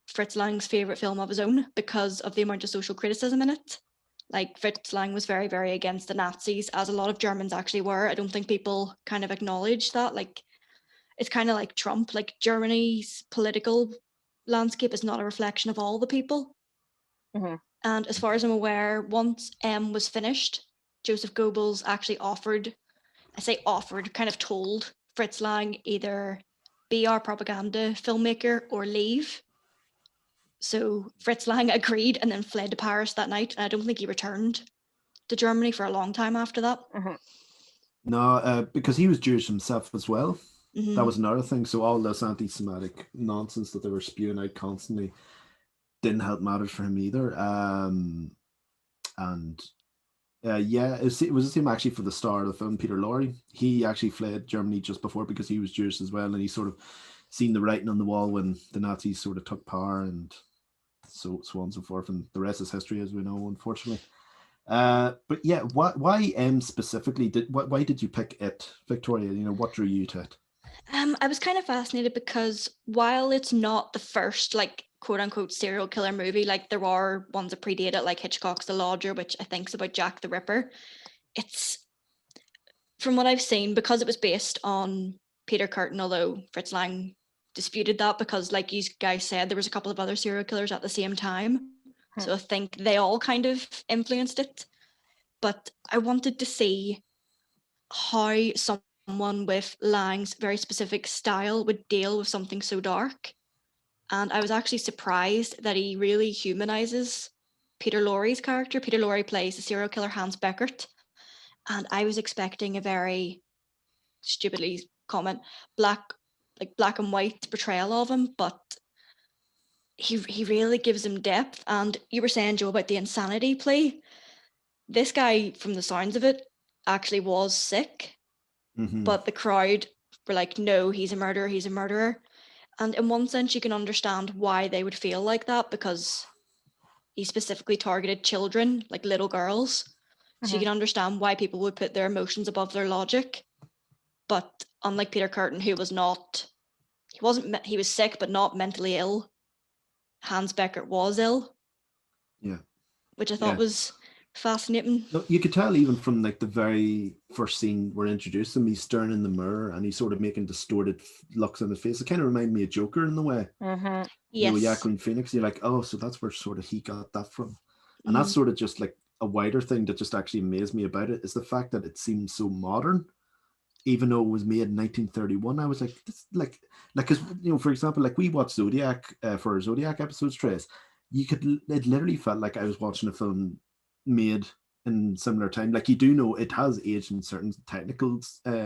Fritz Lang's favorite film of his own because of the amount of social criticism in it. Like Fritz Lang was very, very against the Nazis, as a lot of Germans actually were. I don't think people kind of acknowledge that. Like, it's kind of like Trump, like Germany's political landscape is not a reflection of all the people. Mm-hmm. And as far as I'm aware, once M was finished, Joseph Goebbels actually kind of told Fritz Lang either be our propaganda filmmaker or leave. So Fritz Lang agreed and then fled to Paris that night. And I don't think he returned to Germany for a long time after that. No, because he was Jewish himself as well. Mhm. That was another thing. So all this anti-Semitic nonsense that they were spewing out constantly didn't help matters for him either. Yeah, it was the same actually for the star of the film, Peter Lorre. He actually fled Germany just before because he was Jewish as well, and he sort of seen the writing on the wall when the Nazis sort of took power, and so on and so forth. And the rest is history, as we know, unfortunately. But yeah, why specifically why did you pick it, Victoria? You know, what drew you to it? I was kind of fascinated because while it's not the first like quote unquote serial killer movie, like there are ones that predate it, like Hitchcock's The Lodger, which I think is about Jack the Ripper. It's, from what I've seen, because it was based on Peter Kürten, although Fritz Lang disputed that because, like you guys said, there was a couple of other serial killers at the same time. So I think they all kind of influenced it. But I wanted to see how someone with Lang's very specific style would deal with something so dark. And I was actually surprised that he really humanizes Peter Lorre's character. Peter Lorre plays the serial killer Hans Beckert. And I was expecting a very, stupidly comment, black and white portrayal of him, but he really gives him depth. And you were saying, Joe, about the insanity plea. This guy, from the sounds of it, actually was sick, but the crowd were like, no, he's a murderer. And in one sense, you can understand why they would feel like that, because he specifically targeted children, like little girls. So you can understand why people would put their emotions above their logic. But unlike Peter Kürten, who he was sick, but not mentally ill, Hans Beckert was ill. Yeah. Which I thought was fascinating. No, you could tell even from like the very first scene we're introduced him, he's staring in the mirror and he's sort of making distorted looks on his face. It kind of reminded me of Joker in the way. Yes. You know, Joaquin Phoenix. You're like, oh, so that's where sort of he got that from. And that's sort of just like a wider thing that just actually amazed me about it is the fact that it seems so modern. Even though it was made in 1931, I was like, this, like, because, you know, for example, like we watched Zodiac for our Zodiac episodes, Trace. It literally felt like I was watching a film made in similar time. Like, you do know it has aged in certain technical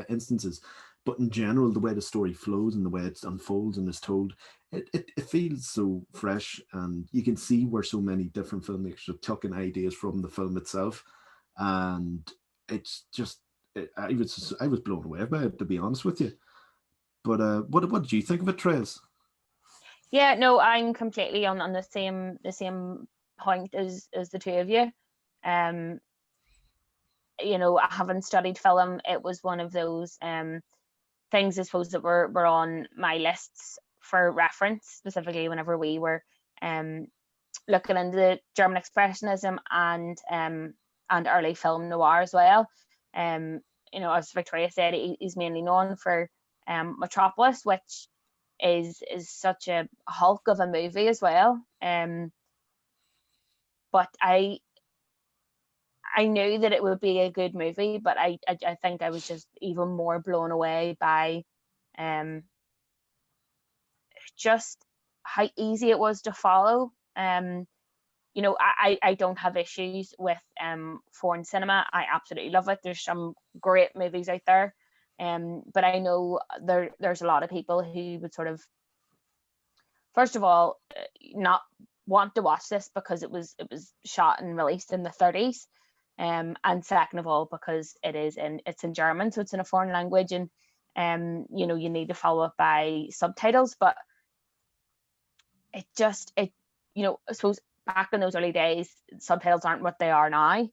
instances, but in general, the way the story flows and the way it unfolds and is told, it feels so fresh, and you can see where so many different filmmakers have taken ideas from the film itself, and it's just. I was blown away by it, to be honest with you. But what did you think of it, Therese? Yeah, no, I'm completely on the same point as the two of you. You know, I haven't studied film. It was one of those things, I suppose, that were on my lists for reference, specifically whenever we were looking into German expressionism and early film noir as well. You know, as Victoria said, he's mainly known for Metropolis, which is such a hulk of a movie as well. But I knew that it would be a good movie, but I think I was just even more blown away by just how easy it was to follow. You know, I don't have issues with foreign cinema. I absolutely love it. There's some great movies out there. But I know there's a lot of people who would sort of, first of all, not want to watch this because it was shot and released in the 30s. And second of all, because it's in German, so it's in a foreign language, and you know, you need to follow it by subtitles. But it you know, I suppose back in those early days, subtitles aren't what they are now.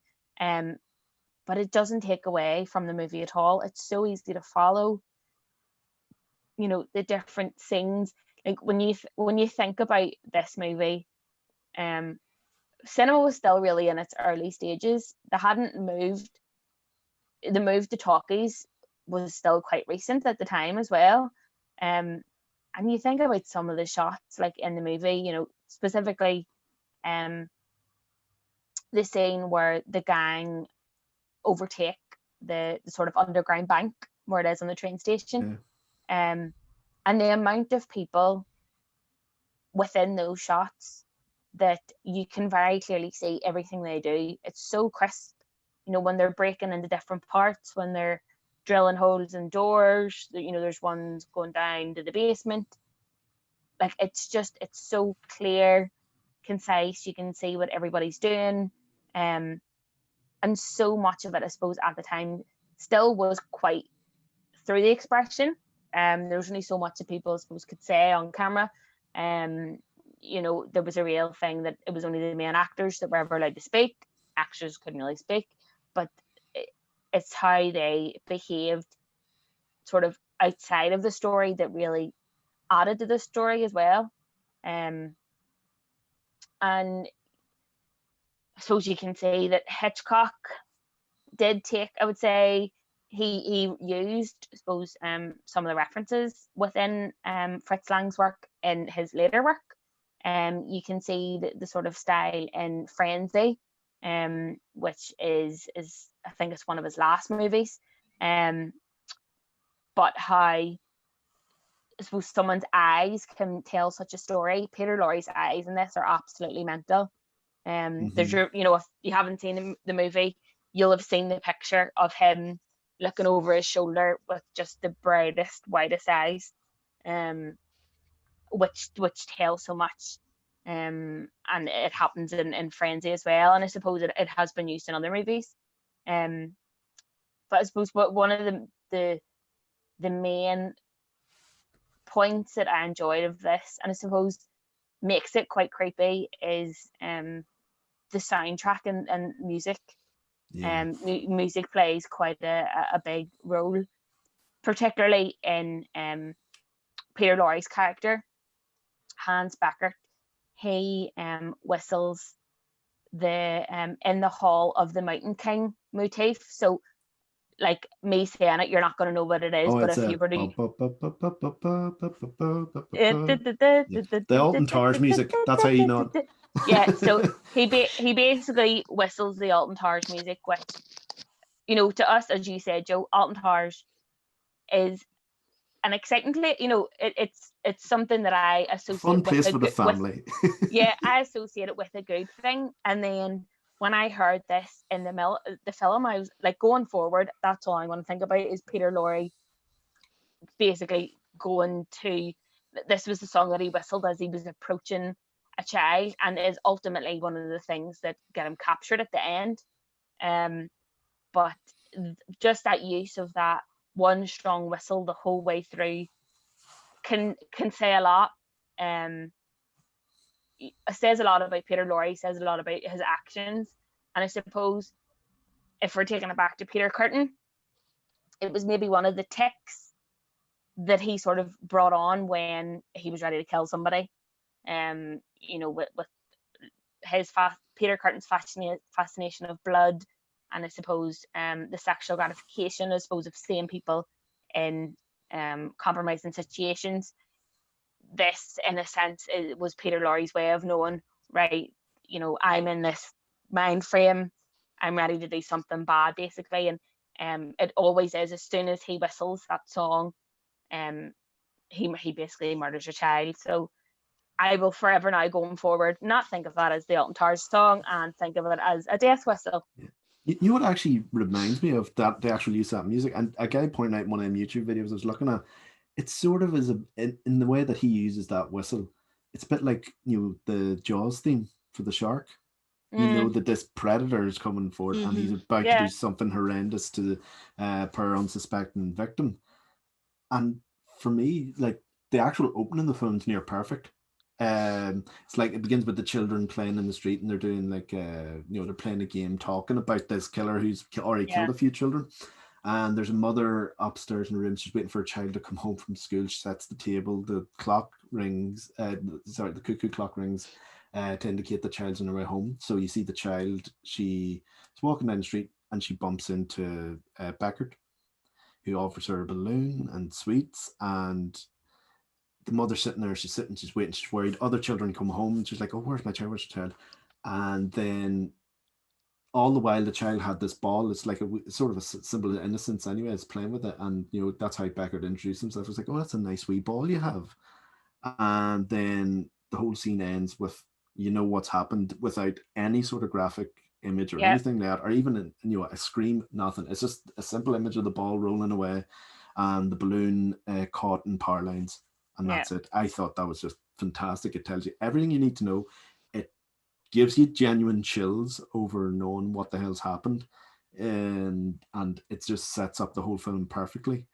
But it doesn't take away from the movie at all. It's so easy to follow. You know, the different scenes. Like when you think about this movie, cinema was still really in its early stages. They hadn't moved. The move to talkies was still quite recent at the time as well. And you think about some of the shots, like in the movie, you know, specifically the scene where the gang overtake the sort of underground bank where it is on the train station. And the amount of people within those shots that you can very clearly see everything they do. It's so crisp, you know, when they're breaking into different parts, when they're drilling holes in doors, you know, there's ones going down to the basement. Like, it's so clear, concise, you can see what everybody's doing. And so much of it, I suppose, at the time still was quite through the expression. There was only so much that people, I suppose, could say on camera. You know, there was a real thing that it was only the main actors that were ever allowed to speak. Actors couldn't really speak, but it's how they behaved sort of outside of the story that really added to the story as well. And I suppose you can say that Hitchcock did take, I would say, he used, I suppose, some of the references within Fritz Lang's work in his later work. You can see the sort of style in Frenzy, which is I think it's one of his last movies. But how, I suppose, someone's eyes can tell such a story. Peter Lorre's eyes in this are absolutely mental. There's you know, if you haven't seen the movie, you'll have seen the picture of him looking over his shoulder with just the brightest, whitest eyes, which tell so much. And it happens in Frenzy as well, and I suppose it has been used in other movies. But I suppose one of the main points that I enjoyed of this, and I suppose makes it quite creepy, is the soundtrack and music. Music plays quite a big role, particularly in Peter Lorre's character, Hans Beckert. He whistles the In the Hall of the Mountain King motif. So, like, me saying it, you're not going to know what it is, but if you were to... The Alton Towers music, that's how you know it. Yeah, so he basically whistles the Alton Towers music, which, you know, to us, as you said, Joe, Alton Towers is an exciting place. You know, it's something that I associate fun place for the family. Yeah, I associate it with a good thing. And then when I heard this in the film, I was like, going forward, that's all I'm going to think about is Peter Lorre basically going to... This was the song that he whistled as he was approaching a child, and is ultimately one of the things that get him captured at the end. But just that use of that one strong whistle the whole way through can say a lot. It says a lot about Peter Lorre, says a lot about his actions. And I suppose if we're taking it back to Peter Kürten, it was maybe one of the tics that he sort of brought on when he was ready to kill somebody. You know, with his Peter Kürten's fascination of blood, and I suppose the sexual gratification, I suppose, of seeing people in compromising situations. This, in a sense, was Peter Lorre's way of knowing, right, you know, I'm in this mind frame, I'm ready to do something bad, basically. And it always is, as soon as he whistles that song, he basically murders a child. So I will forever now, going forward, not think of that as the Alton Towers song, and think of it as a death whistle. Yeah. You know what actually reminds me of that, the actual use of that music? And a guy pointed out in one of them YouTube videos I was looking at, it sort of is in the way that he uses that whistle, it's a bit like, you know, the Jaws theme for the shark. You know that this predator is coming forward, and he's about to do something horrendous to the poor unsuspecting victim. And for me, like, the actual opening of the film is near perfect. It's like it begins with the children playing in the street, and they're doing like you know, they're playing a game talking about this killer who's already killed a few children. And there's a mother upstairs in the room, she's waiting for a child to come home from school. She sets the table, the clock rings, the cuckoo clock rings to indicate the child's on her way home. So you see the child, she's walking down the street, and she bumps into Beckert, who offers her a balloon and sweets. And the mother's sitting there, she's waiting, she's worried. Other children come home, and she's like, oh, where's my child? And then all the while the child had this ball. It's like sort of a symbol of innocence anyway. It's playing with it, and that's how Beckett introduced himself. It was like, oh, that's a nice wee ball you have. And then the whole scene ends with what's happened without any sort of graphic image or anything like that, or even a scream, nothing. It's just a simple image of the ball rolling away and the balloon caught in power lines, and that's it. I thought that was just fantastic. It tells you everything you need to know. It gives you genuine chills over knowing what the hell's happened, and it just sets up the whole film perfectly.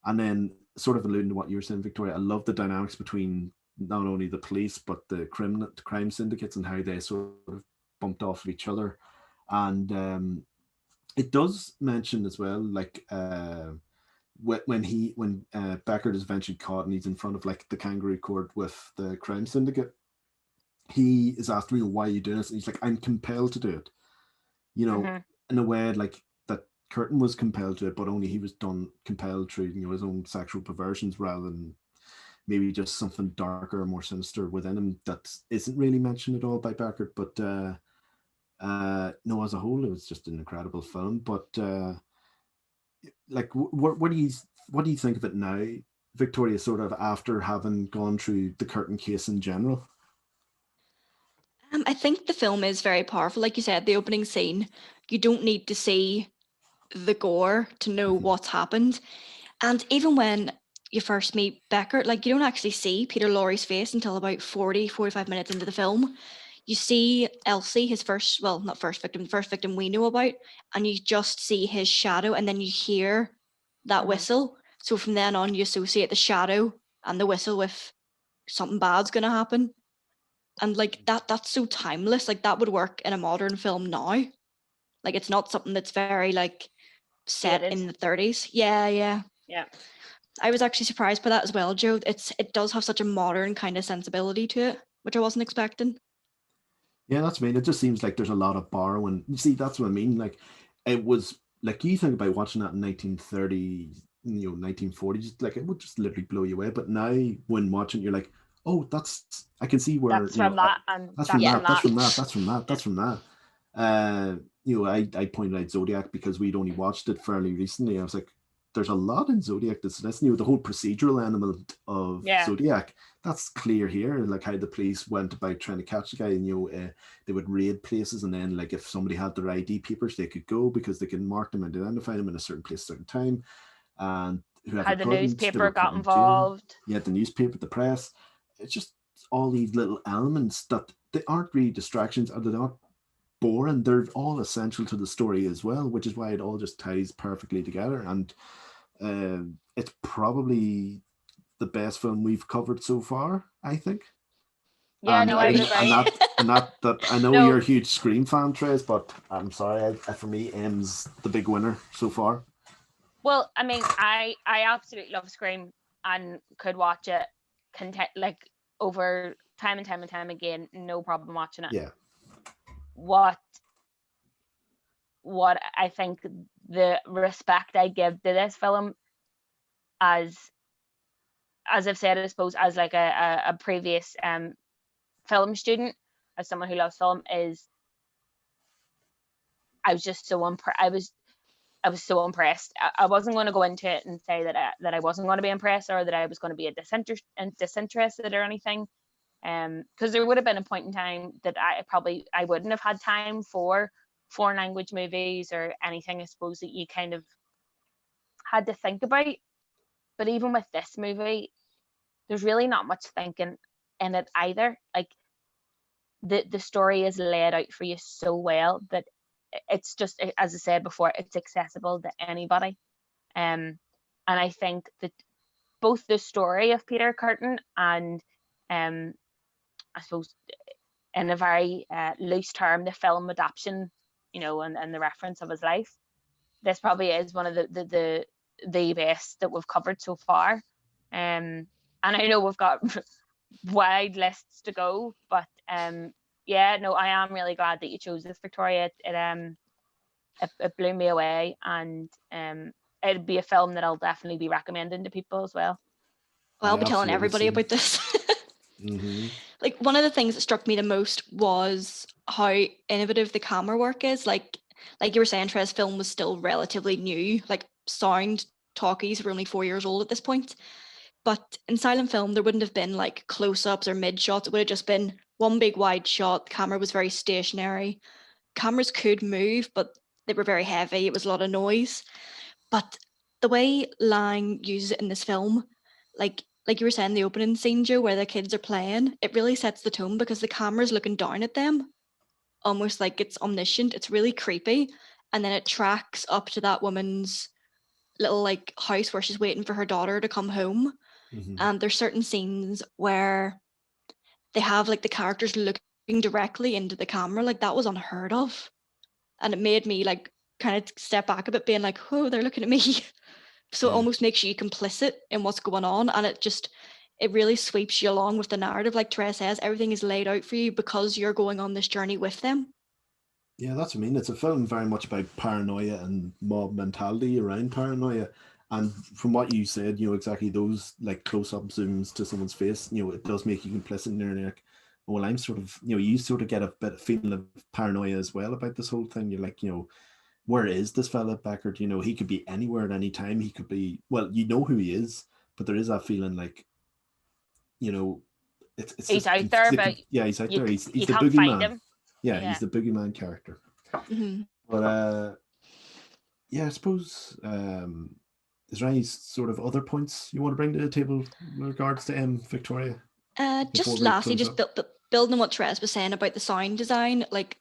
And then, sort of alluding to what you were saying, Victoria, I love the dynamics between not only the police but the crime syndicates and how they sort of bumped off of each other. And it does mention as well, like when Beckett is eventually caught and he's in front of like the kangaroo court with the crime syndicate, he is asked, why are you doing this? And he's like, I'm compelled to do it. In a way like that Kürten was compelled to it, but only he was compelled through his own sexual perversions rather than maybe just something darker or more sinister within him that isn't really mentioned at all by Beckett. But no, as a whole, it was just an incredible film. But like, what do you think of it now, Victoria? Sort of after having gone through the Kürten case in general. I think the film is very powerful. Like you said, the opening scene, you don't need to see the gore to know what's happened. And even when you first meet Beckett, like, you don't actually see Peter Lorre's face until about 45 minutes into the film. You see Elsie, his first victim we know about, and you just see his shadow, and then you hear that whistle. So from then on, you associate the shadow and the whistle with something bad's going to happen. And like that's so timeless. Like, that would work in a modern film now. Like, it's not something that's very like set in the 30s. Yeah. I was actually surprised by that as well, Joe. It does have such a modern kind of sensibility to it, which I wasn't expecting. Yeah, that's me. It just seems like there's a lot of borrowing. You see, that's what I mean. Like, it was like, you think about watching that in 1930, 1940s, like it would just literally blow you away. But now, when watching, you're like, oh, I can see where that's from that, and that's from that, that's from that, that's from that, that's from that. I pointed out Zodiac because we'd only watched it fairly recently. I was like, there's a lot in Zodiac that's the whole procedural element of Zodiac. That's clear here, like how the police went about trying to catch the guy, and they would raid places, and then like if somebody had their ID papers, they could go because they can mark them and identify them in a certain place, certain time, and whoever how the newspaper got involved. Yeah, the newspaper, the press. It's just all these little elements that they aren't really distractions, or they're not boring. They're all essential to the story as well, which is why it all just ties perfectly together. And it's probably the best film we've covered so far, I think. Yeah, and no, I would agree. And that I know you're a huge Scream fan, Therese, but I'm sorry, for me, M's the big winner so far. Well, I mean, I absolutely love Scream and could watch it over time and time and time again, no problem watching it. Yeah. What I think the respect I give to this film, as I've said, I suppose, as like a previous film student, as someone who loves film, is I was just so I was so impressed. I wasn't going to go into it and say that I wasn't going to be impressed, or that I was going to be disinterested or anything, because there would have been a point in time that I wouldn't have had time for foreign language movies or anything, I suppose, that you kind of had to think about. But even with this movie, there's really not much thinking in it either. Like, the story is laid out for you so well that it's just, as I said before, it's accessible to anybody. And I think that both the story of Peter Kürten and I suppose in a very loose term, the film adaptation, and the reference of his life, this probably is one of the best that we've covered so far. And I know we've got wide lists to go, but yeah, no, I am really glad that you chose this, Victoria. It blew me away, and it'd be a film that I'll definitely be recommending to people as well. Well, I'll be telling everybody about this. Mm-hmm. Like, one of the things that struck me the most was how innovative the camera work is. Like, like you were saying, Therese, film was still relatively new. Like sound talkies were only 4 years old at this point. But in silent film, there wouldn't have been like close-ups or mid-shots. It would have just been one big wide shot. The camera was very stationary. Cameras could move, but they were very heavy. It was a lot of noise. But the way Lang uses it in this film, like you were saying, the opening scene, Joe, where the kids are playing, it really sets the tone because the camera's looking down at them, almost like it's omniscient. It's really creepy. And then it tracks up to that woman's little like house where she's waiting for her daughter to come home. And there's certain scenes where they have like the characters looking directly into the camera. Like that was unheard of. And it made me like kind of step back a bit, being like, oh, they're looking at me. So it almost makes you complicit in what's going on. And it really sweeps you along with the narrative. Like Therese says, everything is laid out for you because you're going on this journey with them. Yeah, that's what I mean. It's a film very much about paranoia and mob mentality around paranoia. And from what you said, exactly those like close-up zooms to someone's face, it does make you complicit in your neck. Well, I'm sort of, you sort of get a bit of feeling of paranoia as well about this whole thing. You're like, where is this fella, Beckert? He could be anywhere at any time. He could be, well, who he is, but there is that feeling like, it's he's out there, but yeah, he's out there. He's the can't find boogeyman. him. Yeah, he's the boogeyman character. But yeah, I suppose is there any sort of other points you want to bring to the table in regards to Victoria? Just lastly, just building on what Therese was saying about the sound design, like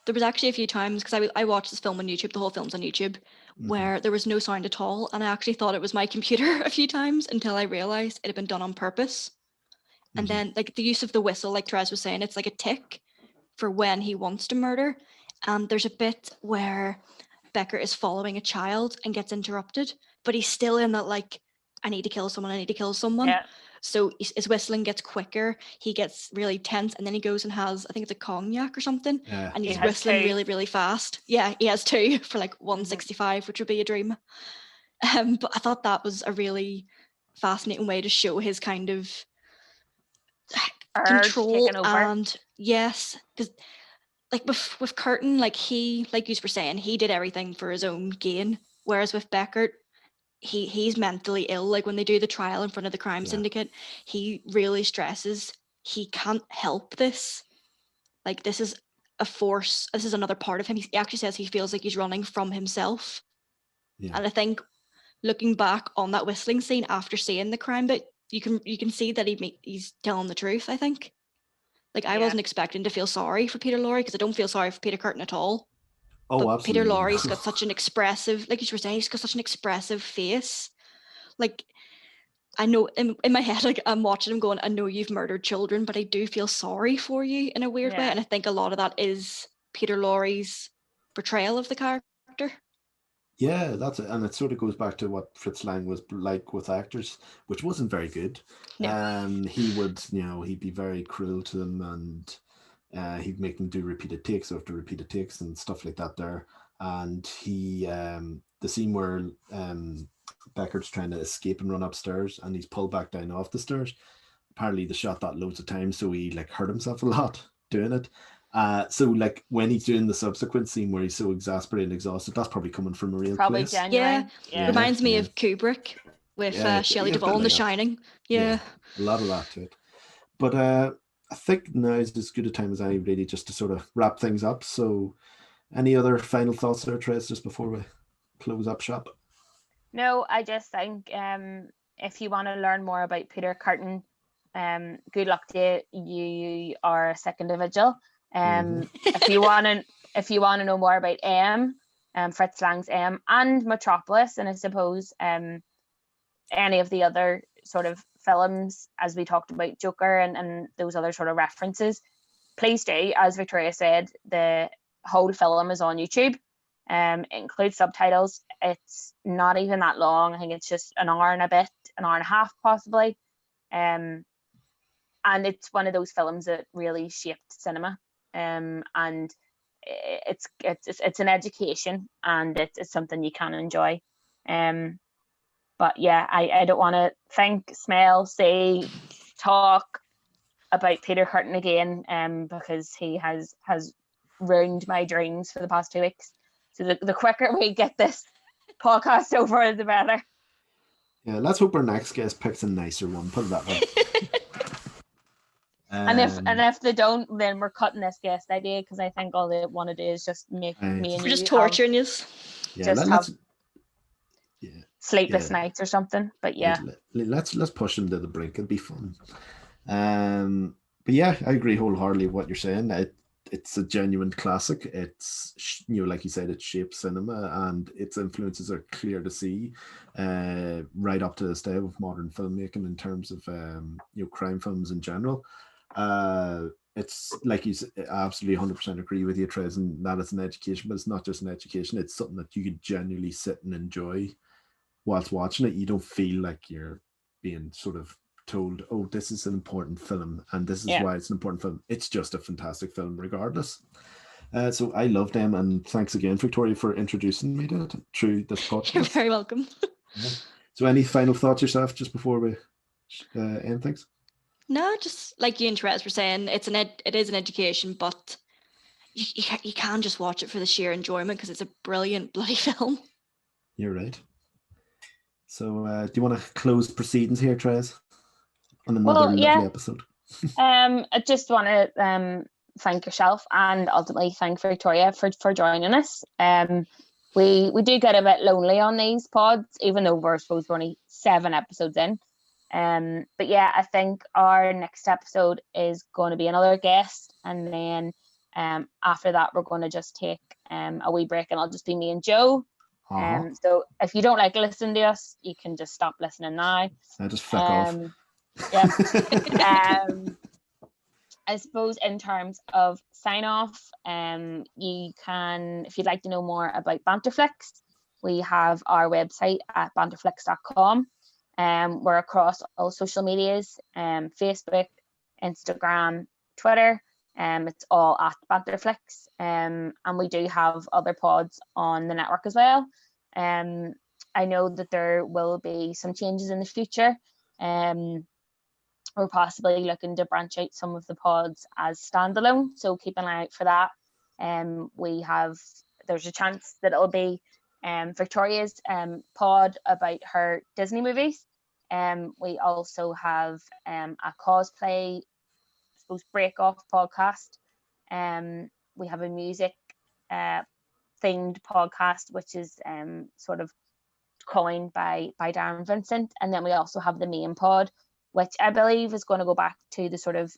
there was actually a few times, because I watched this film on YouTube, the whole film's on YouTube, where there was no sound at all, and I actually thought it was my computer a few times until I realized it had been done on purpose. And then like the use of the whistle, like Therese was saying, it's like a tick for when he wants to murder. And there's a bit where Beckert is following a child and gets interrupted, but he's still in that like, I need to kill someone. Yeah. So his whistling gets quicker, he gets really tense, and then he goes and has, I think it's a cognac or something, and he's whistling really, really fast. Yeah, he has 2 for like 165, which would be a dream. But I thought that was a really fascinating way to show his kind of control. And yes, because like with Kürten, like he, like you were saying, he did everything for his own gain, whereas with Beckert, he's mentally ill. Like when they do the trial in front of the crime syndicate, he really stresses he can't help this. Like this is a force, this is another part of him. He actually says he feels like he's running from himself. And I think looking back on that whistling scene after seeing the crime bit, you can see that he's telling the truth, I think. Like I wasn't expecting to feel sorry for Peter Lorre, because I don't feel sorry for Peter Kürten at all. Oh, but absolutely. Peter Lorre's got such an expressive, like you were saying, he's got such an expressive face. Like I know in my head, like I'm watching him going, I know you've murdered children, but I do feel sorry for you in a weird way. And I think a lot of that is Peter Lorre's portrayal of the character. Yeah, that's it. And it sort of goes back to what Fritz Lang was like with actors, which wasn't very good. He would, he'd be very cruel to them, and he'd make them do repeated takes after repeated takes and stuff like that there. And he, the scene where Beckert's trying to escape and run upstairs and he's pulled back down off the stairs, apparently they shot that loads of times, so he like hurt himself a lot doing it. So like when he's doing the subsequent scene where he's so exasperated and exhausted, that's probably coming from a real place. Genuine. Yeah. Reminds me of Kubrick with Shelley Duvall in The Shining. Yeah. A lot of that to it. But I think now is as good a time as any, really, just to sort of wrap things up. So any other final thoughts there, Therese, just before we close up shop? No, I just think if you want to learn more about Peter Kürten, good luck to you. You are a sick individual. If you want to know more about Fritz Lang's and Metropolis, and I suppose any of the other sort of films, as we talked about Joker and those other sort of references, please do. As Victoria said, the whole film is on YouTube. It includes subtitles. It's not even that long. I think it's just an hour and a bit, an hour and a half possibly. And it's one of those films that really shaped cinema. And it's an education, and it's something you can enjoy. But yeah, I don't want to think, smell, see, talk about Peter Kürten again, because he has ruined my dreams for the past 2 weeks. So the quicker we get this podcast over, the better. Yeah, let's hope our next guest picks a nicer one. Put it that way. And if they don't, then we're cutting this guest idea, because I think all they want to do is just make me and we're you just torturing you. Yeah, have sleepless nights or something. But yeah, let's push them to the brink. It'll be fun. But yeah, I agree wholeheartedly with what you're saying. It's a genuine classic. It's, like you said, it shapes cinema, and its influences are clear to see, right up to this day of modern filmmaking in terms of crime films in general. It's like you said, I absolutely 100% agree with you, Therese, and that it's an education, but it's not just an education. It's something that you can genuinely sit and enjoy whilst watching it. You don't feel like you're being sort of told, oh, this is an important film and this is why it's an important film. It's just a fantastic film regardless. So I love them, and thanks again, Victoria, for introducing me to it through this podcast. You're very welcome. So any final thoughts yourself just before we end things? No, just like you and Therese were saying, it is an education, but you can just watch it for the sheer enjoyment, because it's a brilliant bloody film. You're right. So do you want to close proceedings here, Therese, on another lovely episode? I just want to thank yourself, and ultimately thank Victoria for joining us. We do get a bit lonely on these pods, even though we're only 7 episodes in. But yeah, I think our next episode is going to be another guest, and then after that we're going to just take a wee break, and it'll just be me and Joe. So if you don't like listening to us, you can just stop listening now. I just flick off. Yeah. I suppose in terms of sign off, you can, if you'd like to know more about BanterFlix, we have our website at banterflix.com. We're across all social medias, Facebook, Instagram, Twitter. It's all at BanterFlix. And we do have other pods on the network as well. I know that there will be some changes in the future. We're possibly looking to branch out some of the pods as standalone, so keep an eye out for that. There's a chance that it'll be Victoria's pod about her Disney movies. We also have a cosplay, I suppose, break off podcast. We have a music themed podcast, which is sort of coined by Darren Vincent, and then we also have the main pod, which I believe is going to go back to the sort of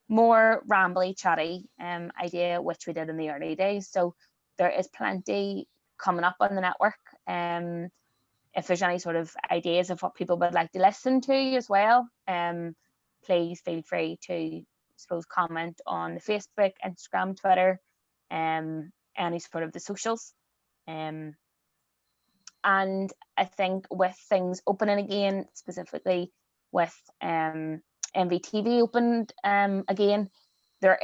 more rambly, chatty idea which we did in the early days. So there is plenty coming up on the network. If there's any sort of ideas of what people would like to listen to as well, please feel free to, I suppose, comment on the Facebook, Instagram, Twitter, any sort of the socials. And I think with things opening again, specifically with MVTV opened again, the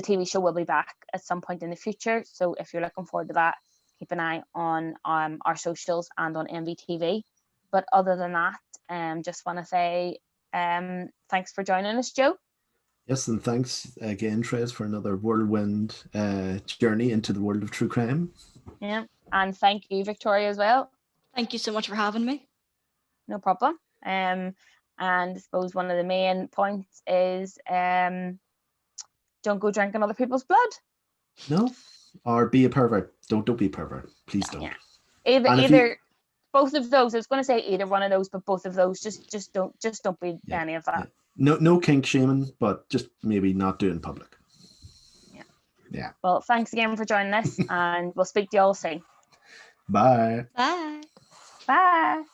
TV show will be back at some point in the future. So if you're looking forward to that, keep an eye on our socials and on MVTV. But other than that, just want to say thanks for joining us, Joe. Yes, and thanks again, Therese, for another whirlwind journey into the world of true crime. Yeah, and thank you, Victoria, as well. Thank you so much for having me. No problem. And I suppose one of the main points is don't go drinking other people's blood. No, or be a pervert. Don't be a pervert. Please don't. Yeah. Either both of those. I was going to say either one of those, but both of those. Just don't be any of that. Yeah. No kink shaming, but just maybe not do it in public. Yeah. Well, thanks again for joining us, and we'll speak to you all soon. Bye. Bye. Bye.